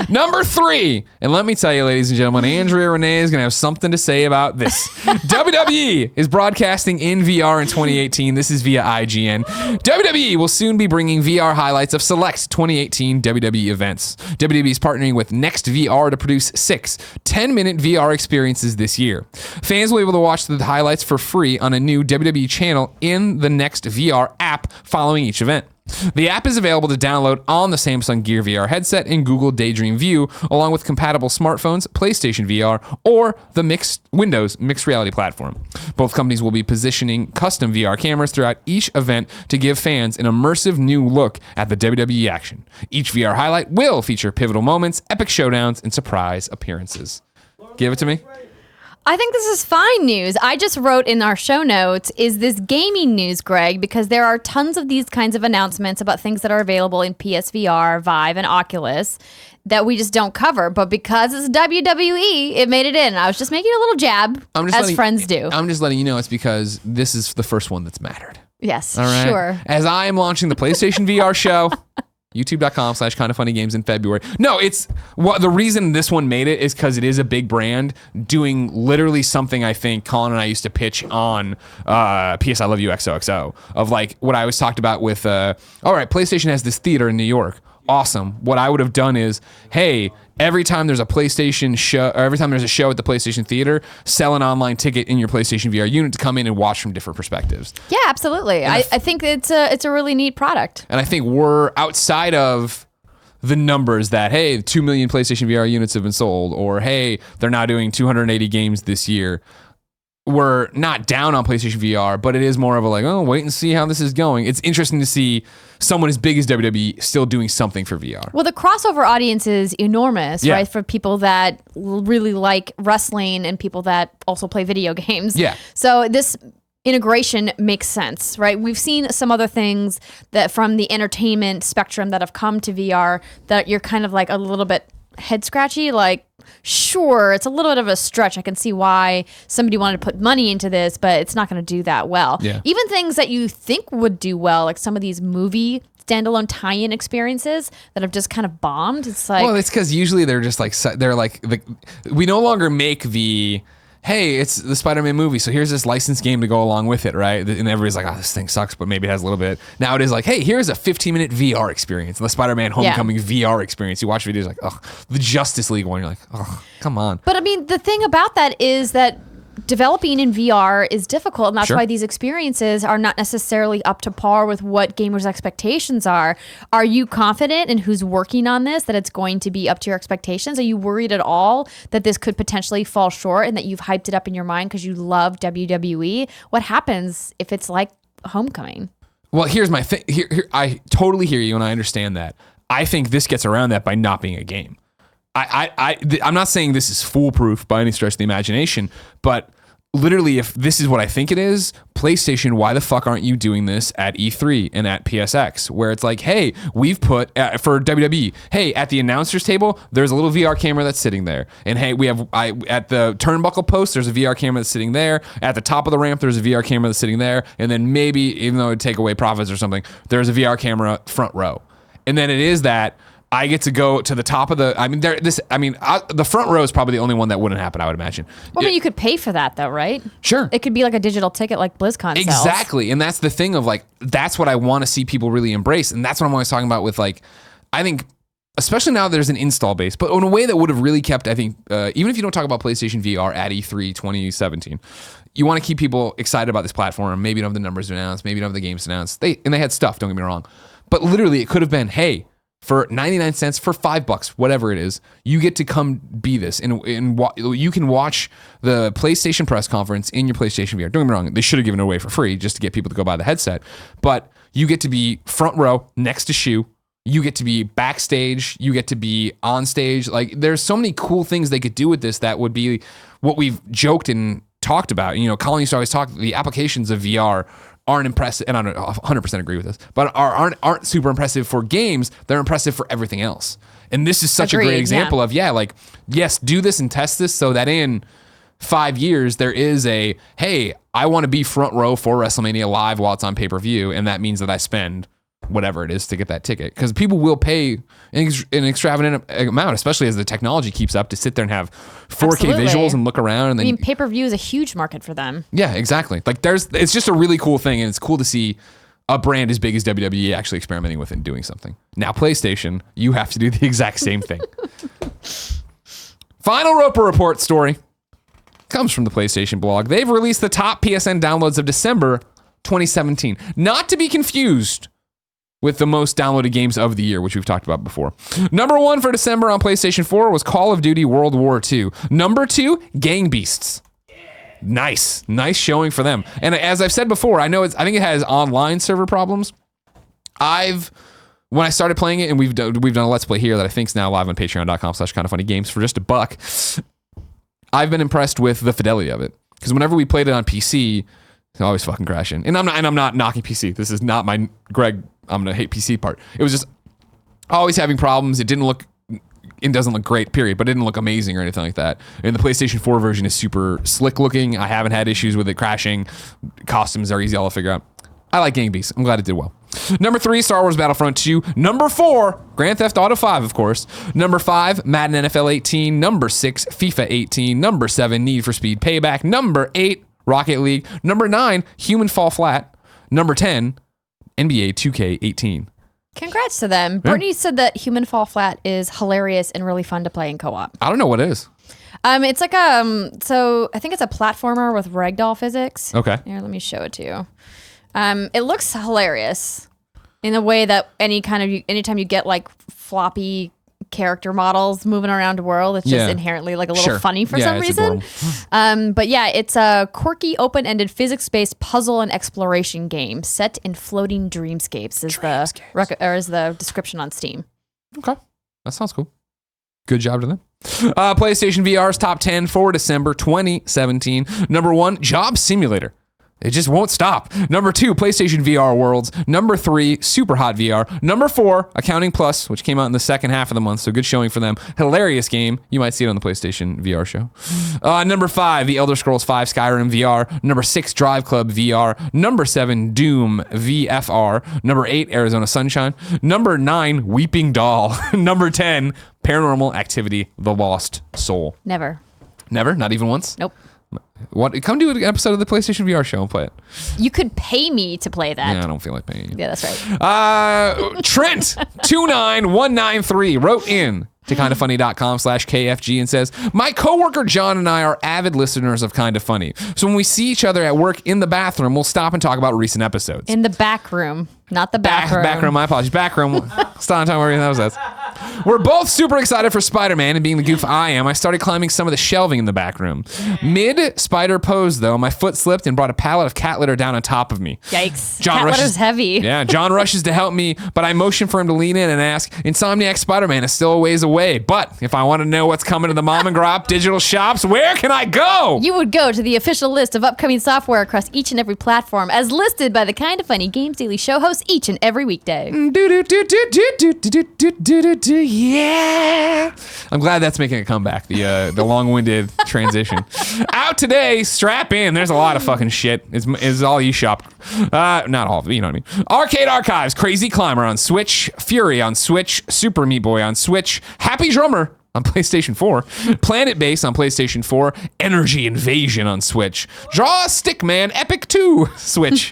Number 3, and let me tell you, ladies and gentlemen, Andrea Renee is gonna have something to say about this. WWE is broadcasting in VR in 2018. This is via IGN. WWE will soon be bringing VR highlights of select 2018 WWE events. WWE is partnering with Next VR to produce 6 10-minute VR experiences this year. Fans will be able to watch the highlights for free on a new WWE channel in the Next VR app following each event. The app is available to download on the Samsung Gear VR headset and Google Daydream View, along with compatible smartphones, PlayStation VR, or the Windows mixed reality platform. Both companies will be positioning custom VR cameras throughout each event to give fans an immersive new look at the WWE action. Each VR highlight will feature pivotal moments, epic showdowns, and surprise appearances. Give it to me. I think this is fine news. I just wrote in our show notes, is this gaming news, Greg? Because there are tons of these kinds of announcements about things that are available in PSVR, Vive, and Oculus that we just don't cover. But because it's WWE, it made it in. I was just making a little jab, as friends do. I'm just letting you know it's because this is the first one that's mattered. Yes, All right. sure. As I am launching the PlayStation VR show, youtube.com/kindoffunnygames in February. No, it's the reason this one made it is because it is a big brand doing literally something I think Colin and I used to pitch on PS I Love You XOXO of like what I always talked about with, all right, PlayStation has this theater in New York. Awesome. What I would have done is, hey, every time there's a PlayStation show, or every time there's a show at the PlayStation Theater, sell an online ticket in your PlayStation VR unit to come in and watch from different perspectives. Yeah, absolutely. I think it's a really neat product. And I think we're outside of the numbers that, hey, 2 million PlayStation VR units have been sold, or hey, they're now doing 280 games this year. We're not down on PlayStation VR, but it is more of a like, oh, wait and see how this is going. It's interesting to see someone as big as WWE still doing something for VR. Well, the crossover audience is enormous, Yeah. right? For people that really like wrestling and people that also play video games. Yeah. So this integration makes sense, right? We've seen some other things that from the entertainment spectrum that have come to VR that you're kind of like a little bit head scratchy. Like, sure, it's a little bit of a stretch. I can see why somebody wanted to put money into this, but it's not going to do that well. Yeah. Even things that you think would do well, like some of these movie standalone tie-in experiences that have just kind of bombed. It's like, well, it's because usually they're just like we no longer make the, hey, it's the Spider-Man movie, so here's this licensed game to go along with it, right? And everybody's like, oh, this thing sucks, but maybe it has a little bit. Now it is like, hey, here's a 15-minute VR experience, the Spider-Man Homecoming VR experience. You watch videos like, oh, the Justice League one, you're like, oh, come on. But I mean, the thing about that is that developing in VR is difficult, and that's Sure. why these experiences are not necessarily up to par with what gamers' expectations are. Are you confident in who's working on this, that it's going to be up to your expectations? Are you worried at all that this could potentially fall short and that you've hyped it up in your mind because you love WWE? What happens if it's like Homecoming? Well, here's my thing. Here, I totally hear you, and I understand that. I think this gets around that by not being a game. I'm not saying this is foolproof by any stretch of the imagination, but literally, if this is what I think it is, PlayStation, why the fuck aren't you doing this at E3 and at PSX, where it's like, hey, we've put for WWE, hey, at the announcers table, there's a little VR camera that's sitting there, and hey, we have at the turnbuckle post, there's a VR camera that's sitting there. At the top of the ramp, there's a VR camera that's sitting there, and then maybe, even though it'd take away profits or something, there's a VR camera front row, and then it is that. I get to go to the top of the. The front row is probably the only one that wouldn't happen. I would imagine. Well, but you could pay for that, though, right? Sure. It could be like a digital ticket, like BlizzCon sells. Exactly, and that's the thing of like that's what I want to see people really embrace, and that's what I'm always talking about with like, I think, especially now there's an install base, but in a way that would have really kept, I think, even if you don't talk about PlayStation VR at E3 2017. You want to keep people excited about this platform. Maybe you don't have the numbers to announce. Maybe you don't have the games to announce. They had stuff. Don't get me wrong, but literally it could have been, hey. For 99 cents, for $5, whatever it is, you get to come be this. And you can watch the PlayStation press conference in your PlayStation VR. Don't get me wrong, they should have given it away for free just to get people to go buy the headset. But you get to be front row next to Shu. You get to be backstage. You get to be on stage. Like, there's so many cool things they could do with this that would be what we've joked and talked about. You know, Colin used to always talk, the applications of VR aren't impressive, and I don't 100% agree with this, but aren't super impressive for games. They're impressive for everything else. And this is such a great example of, like, yes, do this and test this so that in 5 years there is a, hey, I want to be front row for WrestleMania Live while it's on pay-per-view, and that means that I spend whatever it is to get that ticket, because people will pay an extravagant amount, especially as the technology keeps up, to sit there and have 4K Absolutely. visuals and look around. And then, pay-per-view is a huge market for them. Yeah, exactly. Like it's just a really cool thing, and it's cool to see a brand as big as WWE actually experimenting with it and doing something. Now, PlayStation, you have to do the exact same thing. Final Roper Report story comes from the PlayStation blog. They've released the top PSN downloads of December 2017. Not to be confused with the most downloaded games of the year, which we've talked about before. Number 1 for December on PlayStation 4 was Call of Duty World War II. Number 2, Gang Beasts. Nice showing for them. And as I've said before, I think it has online server problems. When I started playing it, and we've done a Let's Play here that I think is now live on patreon.com/kindoffunnygames for just $1. I've been impressed with the fidelity of it, because whenever we played it on PC, it's always fucking crashing. And I'm not knocking PC. This is not my Greg, I'm gonna hate PC part. It was just always having problems. It doesn't look great, period, but it didn't look amazing or anything like that. And the PlayStation 4 version is super slick looking. I haven't had issues with it crashing. Costumes are easy all to figure out. I like Gang Beasts. I'm glad it did well. Number 3, Star Wars Battlefront 2. Number 4, Grand Theft Auto 5, of course. Number 5, Madden NFL 18. Number 6, FIFA 18. Number 7, Need for Speed Payback. Number 8, Rocket League. Number 9, Human Fall Flat. Number 10, NBA 2K18. Congrats to them. Brittany said that Human Fall Flat is hilarious and really fun to play in co-op. I don't know what it is. It's like so I think it's a platformer with ragdoll physics. Okay. Here, let me show it to you. It looks hilarious in a way that anytime you get like floppy character models moving around the world, it's just inherently like a little funny for some reason. But yeah, it's a quirky, open-ended, physics-based puzzle and exploration game set in floating dreamscapes. Is the description on Steam. Okay, that sounds cool. Good job to them. PlayStation VR's top 10 for December 2017. Number 1, Job Simulator. It just won't stop. Number 2, PlayStation VR Worlds. Number 3, Super Hot VR. Number 4, Accounting Plus, which came out in the second half of the month, so good showing for them. Hilarious game. You might see it on the PlayStation VR show. Number 5, The Elder Scrolls V Skyrim VR. Number 6, Drive Club VR. Number 7, Doom VFR. Number 8, Arizona Sunshine. Number 9, Weeping Doll. Number 10, Paranormal Activity: The Lost Soul. Never. Never? Not even once? Nope. What? Come do an episode of the PlayStation VR show and play it. You could pay me to play that. Yeah, I don't feel like paying you. Yeah, that's right. Trent 29193 wrote in to kindafunny.com/KFG and says, my coworker John and I are avid listeners of Kinda Funny. So when we see each other at work in the bathroom, we'll stop and talk about recent episodes. In the back room, not the bathroom. Back room, my apologies. Back room. Stop talking about that was that. We're both super excited for Spider-Man, and being the goof I am, I started climbing some of the shelving in the back room. Mid-spider pose, though, my foot slipped and brought a pallet of cat litter down on top of me. Yikes. Cat litter's heavy. Yeah, John rushes to help me, but I motion for him to lean in and ask, Insomniac Spider-Man is still a ways away, but if I want to know what's coming to the Mom and Grop digital shops, where can I go? You would go to the official list of upcoming software across each and every platform, as listed by the Kinda Funny Games Daily Show hosts each and every weekday. Yeah. I'm glad that's making a comeback, the long-winded transition. Out today, strap in. There's a lot of fucking shit. It's all eShop. Not all of it, you know what I mean. Arcade Archives, Crazy Climber on Switch, Fury on Switch, Super Meat Boy on Switch, Happy Drummer on PlayStation 4, Planet Base on PlayStation 4, Energy Invasion on Switch, Draw a Stickman Epic 2 Switch,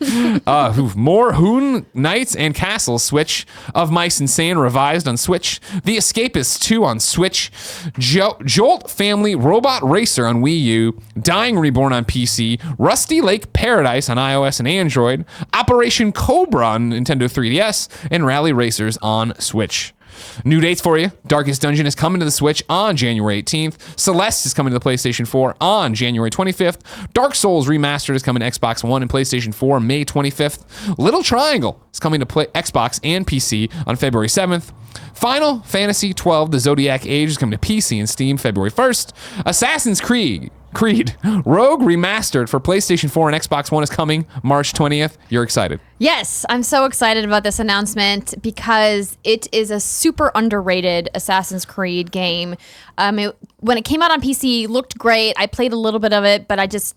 more Hoon Knights and Castles Switch, Of Mice and Sand Revised on Switch, The Escapist 2 on Switch, Jolt Family Robot Racer on Wii U, Dying Reborn on PC, Rusty Lake Paradise on iOS and Android, Operation Cobra on Nintendo 3DS, and Rally Racers on Switch. New dates for you. Darkest Dungeon is coming to the Switch on January 18th. Celeste is coming to the PlayStation 4 on January 25th. Dark Souls Remastered is coming to Xbox One and PlayStation 4 May 25th. Little Triangle is coming to Xbox and PC on February 7th. Final Fantasy XII: The Zodiac Age is coming to PC and Steam February 1st. Assassin's Creed Rogue Remastered for PlayStation 4 and Xbox One is coming March 20th. You're excited? Yes, I'm so excited about this announcement because it is a super underrated Assassin's Creed game. When it came out on PC, looked great. I played a little bit of it, but I just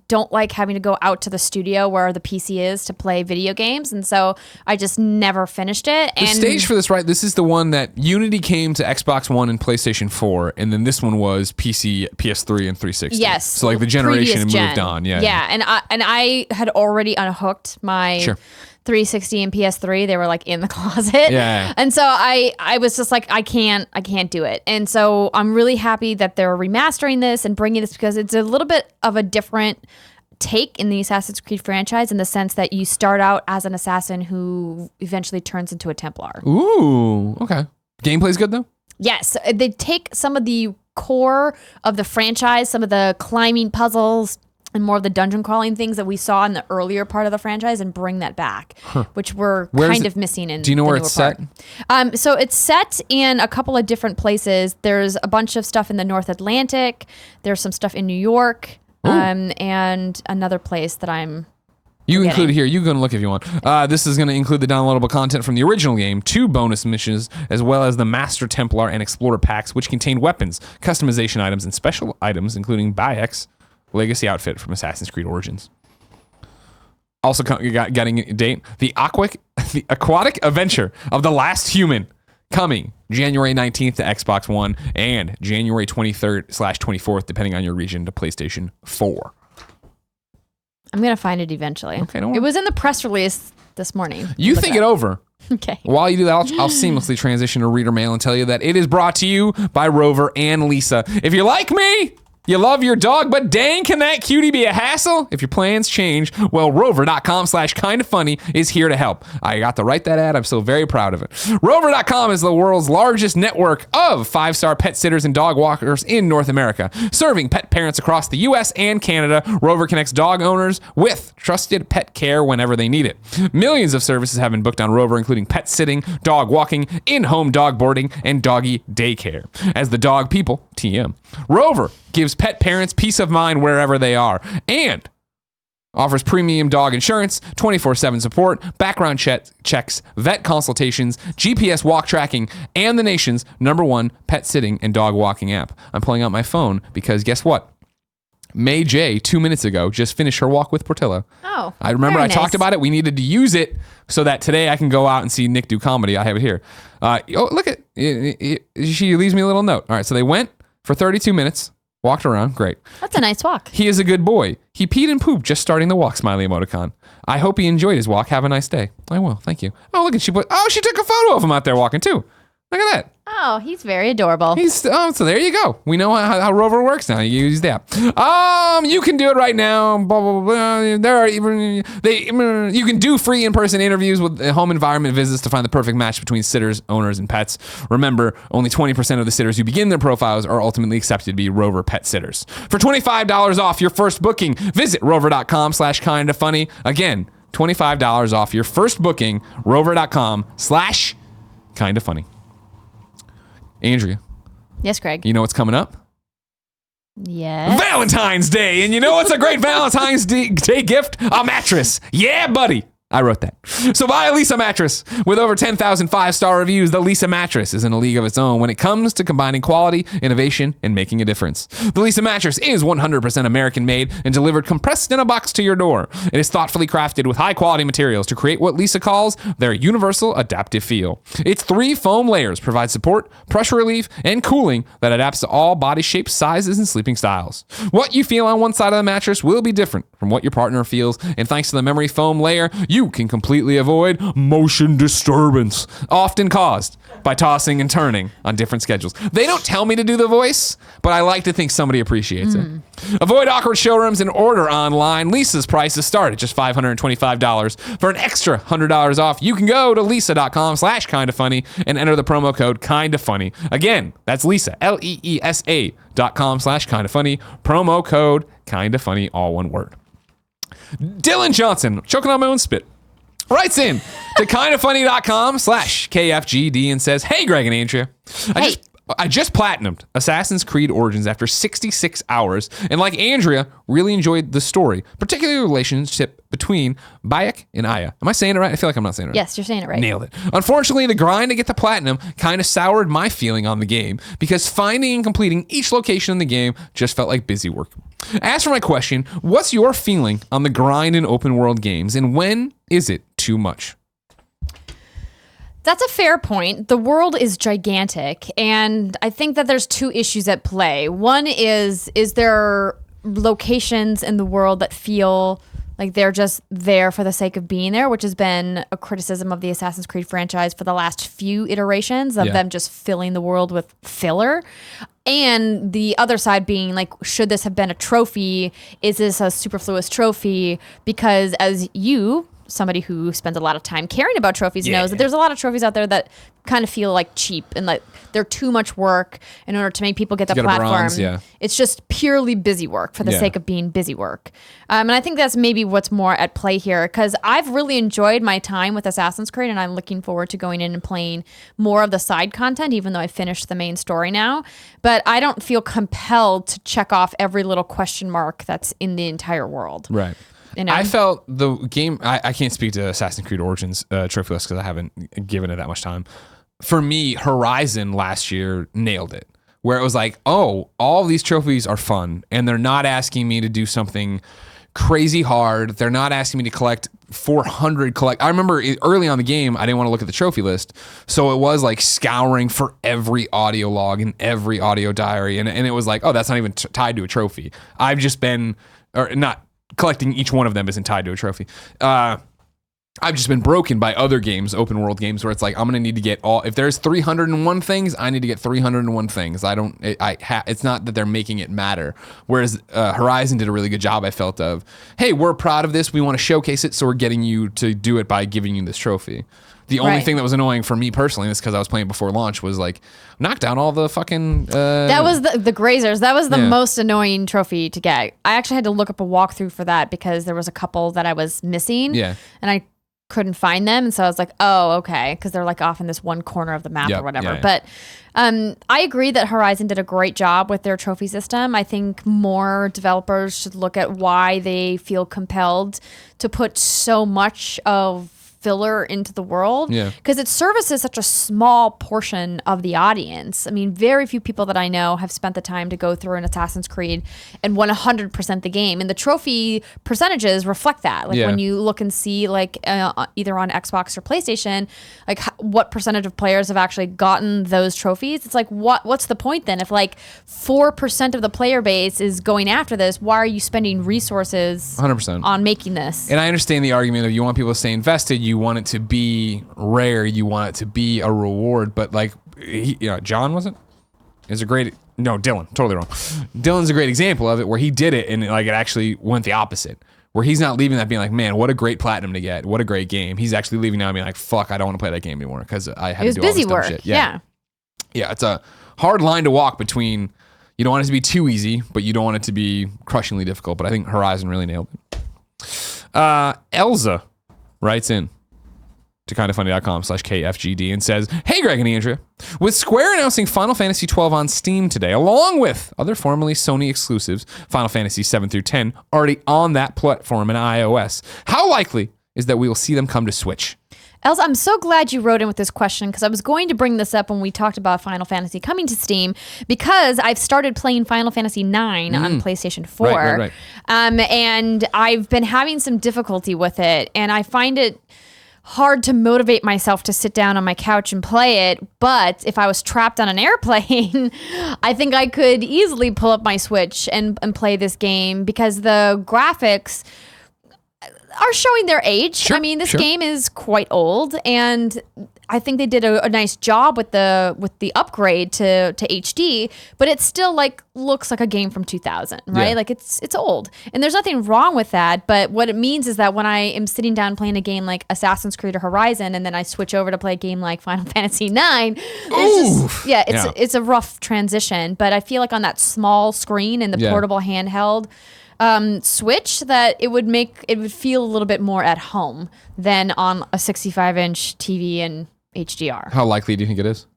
don't like having to go out to the studio where the PC is to play video games, and so I just never finished it. The stage for this, right? This is the one that Unity came to Xbox One and PlayStation 4, and then this one was PC, PS3, and 360. Yes. So like the generation moved on. Yeah. Yeah, and I had already unhooked my 360 and PS3. They were like in the closet. Yeah. And so I was just like, I can't do it. And so I'm really happy that they're remastering this and bringing this because it's a little bit of a different take in the Assassin's Creed franchise in the sense that you start out as an assassin who eventually turns into a Templar. Ooh, okay. Gameplay's good though? Yes. They take some of the core of the franchise, some of the climbing puzzles, and more of the dungeon crawling things that we saw in the earlier part of the franchise and bring that back, which we're kind of missing in. Do you know where it's set? So it's set in a couple of different places. There's a bunch of stuff in the North Atlantic. There's some stuff in New York, and another place that I'm You include here. You can look if you want. This is going to include the downloadable content from the original game, 2 bonus missions, as well as the Master Templar and Explorer packs, which contain weapons, customization items, and special items, including Bayek's Legacy outfit from Assassin's Creed Origins. Also getting a date, the aquatic adventure of the last human, coming January 19th to Xbox One and January 23rd/24th, depending on your region, to PlayStation 4. I'm going to find it eventually. Okay, don't worry. It was in the press release this morning. You think it over. Okay. While you do that, I'll seamlessly transition to reader mail and tell you that it is brought to you by Rover and Lisa. If you're like me, you love your dog, but dang, can that cutie be a hassle? If your plans change, well, rover.com/kindafunny is here to help. I got to write that ad. I'm still very proud of it. Rover.com is the world's largest network of 5-star pet sitters and dog walkers in North America. Serving pet parents across the U.S. and Canada, Rover connects dog owners with trusted pet care whenever they need it. Millions of services have been booked on Rover, including pet sitting, dog walking, in-home dog boarding, and doggy daycare. As the dog people, TM, Rover gives pet parents peace of mind wherever they are. And Offers premium dog insurance, 24/7 support, background checks, vet consultations, GPS walk tracking, and the nation's #1 pet sitting and dog walking app. I'm pulling out my phone because guess what? May J, 2 minutes ago, just finished her walk with Portillo. Oh, I remember very I talked nice. about it. We needed to use it so that today I can go out and see Nick do comedy. I have it here. Look at she leaves me a little note. All right, so they went for 32 minutes. Walked around, great. That's a nice walk. He is a good boy. He peed and pooped just starting the walk, smiley emoticon. I hope he enjoyed his walk. Have a nice day. I will, thank you. Oh, look at she took a photo of him out there walking too. Look at that. Oh, he's very adorable. So there you go. We know how Rover works now. You use the app. You can do it right now. Blah, blah, blah. There are even you can do free in-person interviews with home environment visits to find the perfect match between sitters, owners, and pets. Remember, only 20% of the sitters who begin their profiles are ultimately accepted to be Rover pet sitters. For $25 off your first booking, visit rover.com/kindafunny. Again, $25 off your first booking, rover.com/kindafunny. Andrea, Yes, Greg. you know what's coming up? Yes. Valentine's Day. And you know what's a great Valentine's Day gift? A mattress. Yeah, buddy. I wrote that. So buy a Lisa mattress. With over 10,000 5-star reviews, the Lisa mattress is in a league of its own when it comes to combining quality, innovation, and making a difference. The Lisa mattress is 100% American made and delivered compressed in a box to your door. It is thoughtfully crafted with high quality materials to create what Lisa calls their universal adaptive feel. Its 3 foam layers provide support, pressure relief, and cooling that adapts to all body shapes, sizes, and sleeping styles. What you feel on one side of the mattress will be different from what your partner feels, and thanks to the memory foam layer, you can completely avoid motion disturbance, often caused by tossing and turning on different schedules. They don't tell me to do the voice, but I like to think somebody appreciates it. Avoid awkward showrooms and order online. Lisa's prices start at just $525. For an extra $100 off, you can go to lisa.com/kindafunny and enter the promo code kindafunny. Again, that's Lisa, LEESA.com/kindafunny, promo code kindafunny, all one word. Dylan Johnson, choking on my own spit, writes in to kindafunny.com/KFGD and says, "Hey, Greg and Andrea. I just platinumed Assassin's Creed Origins after 66 hours, and like Andrea, really enjoyed the story, particularly the relationship between Bayek and Aya." Am I saying it right? I feel like I'm not saying it right. Yes, you're saying it right. Nailed it. Unfortunately, the grind to get the platinum kind of soured my feeling on the game because finding and completing each location in the game just felt like busy work. As for my question, what's your feeling on the grind in open world games, and when is it too much? That's a fair point. The world is gigantic, and I think that there's 2 issues at play. One is there locations in the world that feel like they're just there for the sake of being there, which has been a criticism of the Assassin's Creed franchise for the last few iterations of them just filling the world with filler. And the other side being like, should this have been a trophy? Is this a superfluous trophy? Because as somebody who spends a lot of time caring about trophies knows that there's a lot of trophies out there that kind of feel like cheap and like they're too much work in order to make people get the platform. It's just purely busy work for the sake of being busy work. And I think that's maybe what's more at play here, because I've really enjoyed my time with Assassin's Creed and I'm looking forward to going in and playing more of the side content, even though I finished the main story now. But I don't feel compelled to check off every little question mark that's in the entire world. Right. You know? I felt the game, I can't speak to Assassin's Creed Origins trophy list because I haven't given it that much time. For me, Horizon last year nailed it, where it was like, oh, all these trophies are fun and they're not asking me to do something crazy hard. They're not asking me to collect 400 I remember early on the game, I didn't want to look at the trophy list. So it was like scouring for every audio log and every audio diary. And it was like, oh, that's not even tied to a trophy. I've just been, or not, collecting each one of them isn't tied to a trophy. I've just been broken by other games, open world games, where it's like, I'm going to need to get if there's 301 things, I need to get 301 things. It's not that they're making it matter. Whereas Horizon did a really good job, I felt, of, hey, we're proud of this. We want to showcase it. So we're getting you to do it by giving you this trophy. The only thing that was annoying for me personally, this because I was playing before launch, was like, knock down all the fucking... that was the grazers. That was the most annoying trophy to get. I actually had to look up a walkthrough for that because there was a couple that I was missing. Yeah. And I couldn't find them. And so I was like, oh, okay. Because they're like off in this one corner of the map or whatever. But I agree that Horizon did a great job with their trophy system. I think more developers should look at why they feel compelled to put so much of filler into the world, because it services such a small portion of the audience. I mean, very few people that I know have spent the time to go through an Assassin's Creed and 100% the game, and the trophy percentages reflect that. Like when you look and see like either on Xbox or PlayStation, like what percentage of players have actually gotten those trophies. It's like what's the point then if like 4% of the player base is going after this? Why are you spending resources 100% on making this? And I understand the argument of you want people to stay invested, you want it to be rare, you want it to be a reward, but like, John wasn't? Dylan, totally wrong. Dylan's a great example of it where he did it and like it actually went the opposite. Where he's not leaving that being like, man, what a great platinum to get, what a great game. He's actually leaving now being like, fuck, I don't want to play that game anymore because I had to do all this dumb shit. Yeah, it's a hard line to walk between. You don't want it to be too easy, but you don't want it to be crushingly difficult. But I think Horizon really nailed it. Elza writes in to kindoffunny.com/KFGD and says, hey, Greg and Andrea, with Square announcing Final Fantasy 12 on Steam today, along with other formerly Sony exclusives, Final Fantasy 7 through 10, already on that platform in iOS, how likely is that we will see them come to Switch? Elza, I'm so glad you wrote in with this question because I was going to bring this up when we talked about Final Fantasy coming to Steam because I've started playing Final Fantasy 9 on PlayStation 4. Right. And I've been having some difficulty with it, and I find it hard to motivate myself to sit down on my couch and play it. But if I was trapped on an airplane, I think I could easily pull up my Switch and play this game because the graphics are showing their age. Sure, I mean, this game is quite old, and I think they did a nice job with the upgrade to HD, but it still like looks like a game from 2000, right? Yeah. Like it's old, and there's nothing wrong with that. But what it means is that when I am sitting down playing a game like Assassin's Creed or Horizon, and then I switch over to play a game like Final Fantasy 9, it's a rough transition. But I feel like on that small screen and the portable handheld Switch, that it would feel a little bit more at home than on a 65-inch TV and HDR. How likely do you think it is?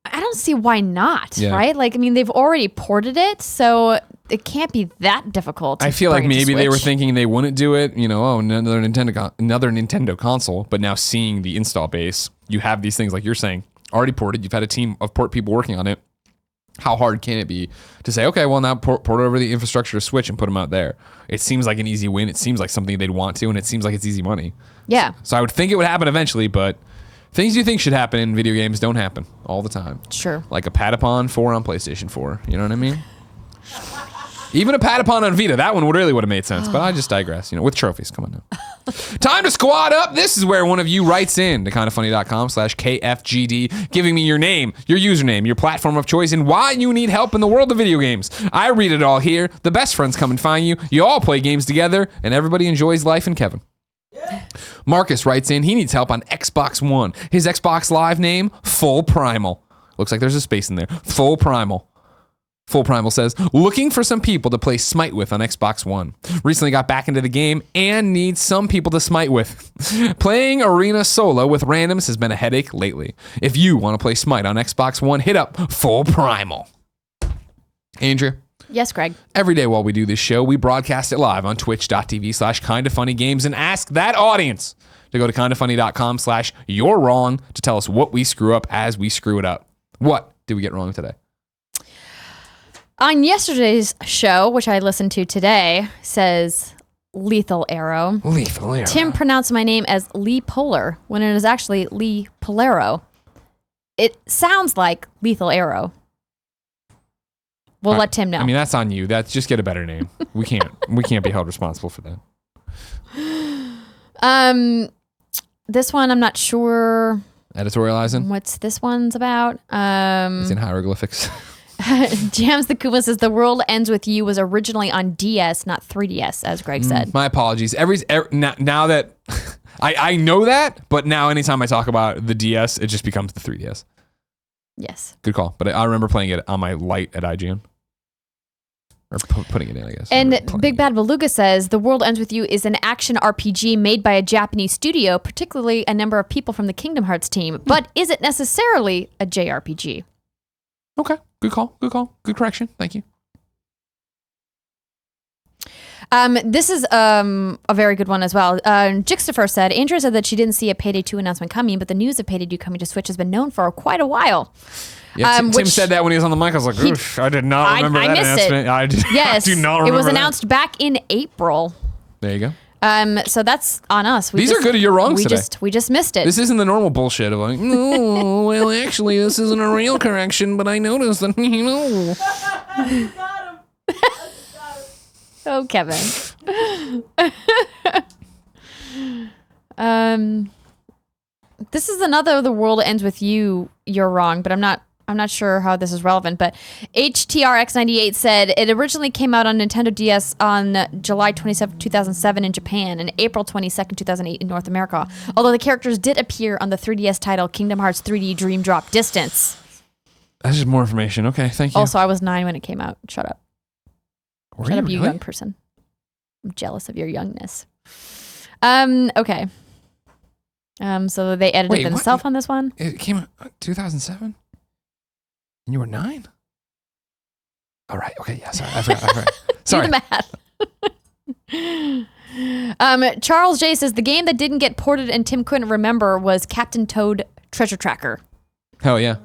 I don't see why not, right? Like, I mean, they've already ported it, so it can't be that difficult. I feel like maybe they were thinking they wouldn't do it, another Nintendo console, but now seeing the install base, you have these things like you're saying, already ported, you've had a team of port people working on it. How hard can it be to say, okay, well, now port over the infrastructure to Switch and put them out there? It seems like an easy win. It seems like something they'd want to, and it seems like it's easy money. Yeah. So I would think it would happen eventually, but things you think should happen in video games don't happen all the time. Sure. Like a Patapon 4 on PlayStation 4. You know what I mean? Even a Patapon on Vita, that one would have made sense, but I just digress, with trophies. Come on now. Time to squad up. This is where one of you writes in to kindoffunny.com/KFGD, giving me your name, your username, your platform of choice, and why you need help in the world of video games. I read it all here. The best friends come and find you. You all play games together, and everybody enjoys life. And Kevin. Marcus writes in, he needs help on Xbox One. His Xbox Live name, Full Primal. Looks like there's a space in there. Full Primal. Full Primal says, looking for some people to play Smite with on Xbox One. Recently got back into the game and needs some people to Smite with. Playing Arena solo with randoms has been a headache lately. If you want to play Smite on Xbox One, hit up Full Primal. Andrea? Yes, Greg. Every day while we do this show, we broadcast it live on twitch.tv/kindoffunnygames and ask that audience to go to kindoffunny.com/you're wrong to tell us what we screw up as we screw it up. What did we get wrong today? On yesterday's show, which I listened to today, says Lethal Arrow. Lethal Arrow. Tim pronounced my name as Lee Polar when it is actually Lee Polaro. It sounds like Lethal Arrow. We'll let Tim know. I mean, that's on you. That's just get a better name. We can't be held responsible for that. This one I'm not sure. Editorializing. What's this one's about? It's in hieroglyphics. Jams the Kuma says the world ends with you was originally on DS, not 3DS, as Greg said. My apologies. Now that I know that, but now anytime I talk about the DS, it just becomes the 3DS. Yes. Good call. But I remember playing it on my Lite at IGN. Or putting it in, I guess. And Big Bad Beluga says, The World Ends With You is an action RPG made by a Japanese studio, particularly a number of people from the Kingdom Hearts team. But is it necessarily a JRPG? Okay. Good call. Good correction. Thank you. This is a very good one as well. Jixtifer said, Andrea said that she didn't see a Payday 2 announcement coming, but the news of Payday 2 coming to Switch has been known for quite a while. Yeah, Tim said that when he was on the mic. I was like, oof, I did not remember that announcement. I do not remember it was that. announced back in April. There you go. So that's on us. These are good of your wrongs today. We just missed it. This isn't the normal bullshit of like, no, well, actually, this isn't a real correction, but I noticed that, Oh, Kevin. This is another The World Ends With You, you're wrong, but I'm not sure how this is relevant, but HTRX98 said it originally came out on Nintendo DS on July 27, 2007 in Japan and April 22nd, 2008 in North America, although the characters did appear on the 3DS title Kingdom Hearts 3D Dream Drop Distance. That's just more information. Okay, thank you. Also, I was 9 when it came out. Shut up. Were Shut up, you really? young person. I'm jealous of your youngness. Okay. So they edited themselves on this one. It came out 2007? And you were 9? All right. Okay. Yeah. Sorry. I forgot. Sorry. Do the math. Charles J says the game that didn't get ported and Tim couldn't remember was Captain Toad Treasure Tracker. Hell yeah.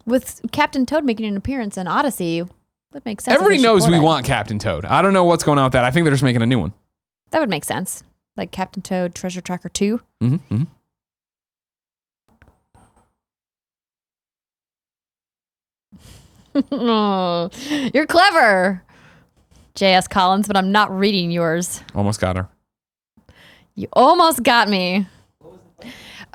With Captain Toad making an appearance in Odyssey, that makes sense. Everybody knows we want Captain Toad. I don't know what's going on with that. I think they're just making a new one. That would make sense. Like Captain Toad Treasure Tracker 2. Mm-hmm. Oh, you're clever, J.S. Collins, but I'm not reading yours. Almost got her. You almost got me.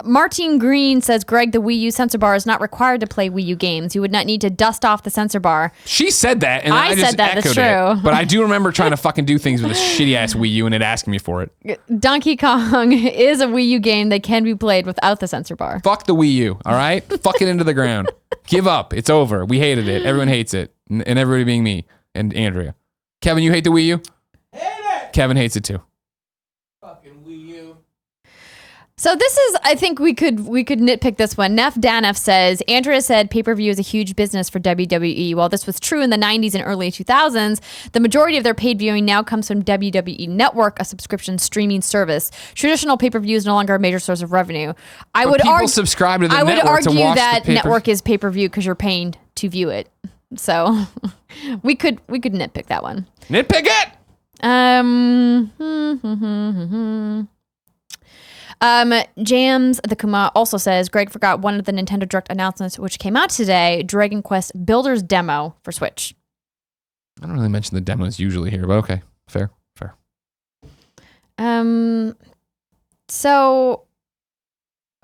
Martin Green says, Greg, the Wii U sensor bar is not required to play Wii U games. You would not need to dust off the sensor bar. She said that, and I just said that. echoed That's true. it. But I do remember trying to fucking do things with a shitty-ass Wii U and it asking me for it. Donkey Kong is a Wii U game that can be played without the sensor bar. Fuck the Wii U, all right? Fuck it into the ground. Give up. It's over. We hated it. Everyone hates it. And everybody being me and Andrea. Kevin, you hate the Wii U? Hate it! Kevin hates it too. Fucking Wii U. So this is, I think we could nitpick this one. Neff Danef says, Andrea said pay-per-view is a huge business for WWE. While this was true in the 90s and early 2000s, the majority of their paid viewing now comes from WWE Network, a subscription streaming service. Traditional pay-per-view is no longer a major source of revenue. I would subscribe to the I would network to argue watch that the network is pay-per-view because you're paying to view it. So we could nitpick that one. Nitpick it! Jams the Kuma also says Greg forgot one of the Nintendo Direct announcements which came out today, Dragon Quest Builders demo for Switch. I don't really mention the demos usually here, but okay. Fair. So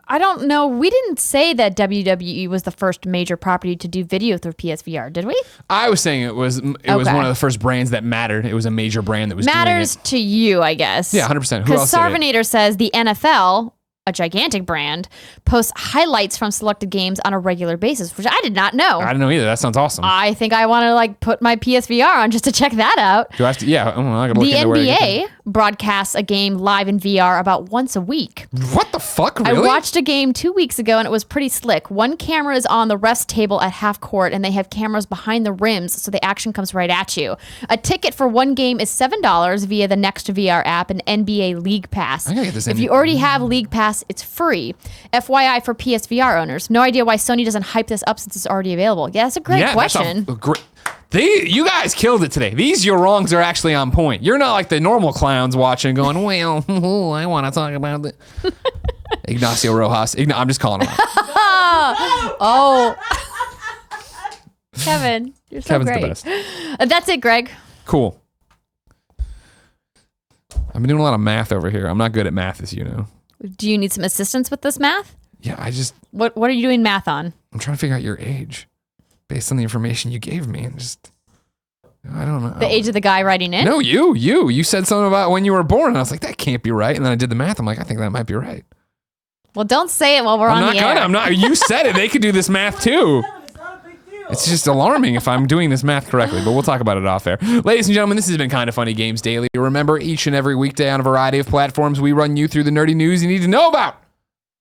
I don't know. We didn't say that WWE was the first major property to do video through PSVR, did we? I was saying it was one of the first brands that mattered. It was a major brand that was matters doing it. to you, I guess. Yeah, 100%. Who Because else did it? Sarvinator says the NFL, a gigantic brand, posts highlights from selected games on a regular basis, which I did not know. I didn't know either. That sounds awesome. I think I want to put my PSVR on just to check that out. Do I have to? Yeah, I gotta look The into where I get NBA broadcasts a game live in VR about once a week. that. What the fuck? Really? I watched a game 2 weeks ago and it was pretty slick. One camera is on the ref's table at half court and they have cameras behind the rims so the action comes right at you. A ticket for one game is $7 via the Next VR app and NBA League Pass. I gotta get this If in. you already have League Pass, it's free. FYI for PSVR owners. No idea why Sony doesn't hype this up since it's already available. Yeah, that's a great question. That's a great. You guys killed it today. These your wrongs are actually on point. You're not like the normal clowns watching, going, "Well, I want to talk about it." Ignacio Rojas. I'm just calling him out. Oh. Kevin, you're so Kevin's great. the best. That's it, Greg. Cool. I've been doing a lot of math over here. I'm not good at math, as you know. Do you need some assistance with this math? Yeah, What are you doing math on? I'm trying to figure out your age based on the information you gave me, and I don't know. The age of the guy writing in? No, you said something about when you were born, and I was like, that can't be right. And then I did the math. I'm like, I think that might be right. Well, don't say it while we're on the air. I'm not. You said it. They could do this math too. It's not a big deal. It's just alarming if I'm doing this math correctly, but we'll talk about it off air. Ladies and gentlemen, this has been Kind of Funny Games Daily. Remember, each and every weekday on a variety of platforms, we run you through the nerdy news you need to know about.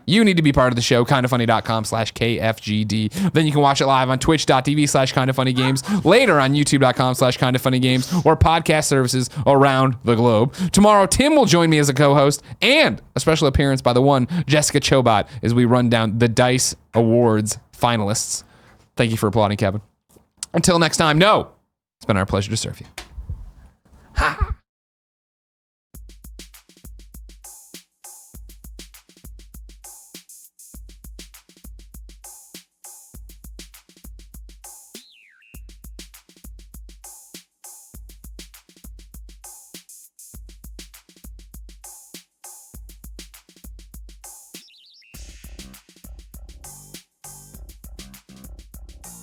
You need to be part of the show, kindoffunny.com/KFGD. Then you can watch it live on twitch.tv/kindoffunnygames, later on youtube.com/kindoffunnygames, or podcast services around the globe. Tomorrow, Tim will join me as a co-host and a special appearance by the one Jessica Chobot as we run down the DICE Awards finalists. Thank you for applauding, Kevin. Until next time, it's been our pleasure to serve you.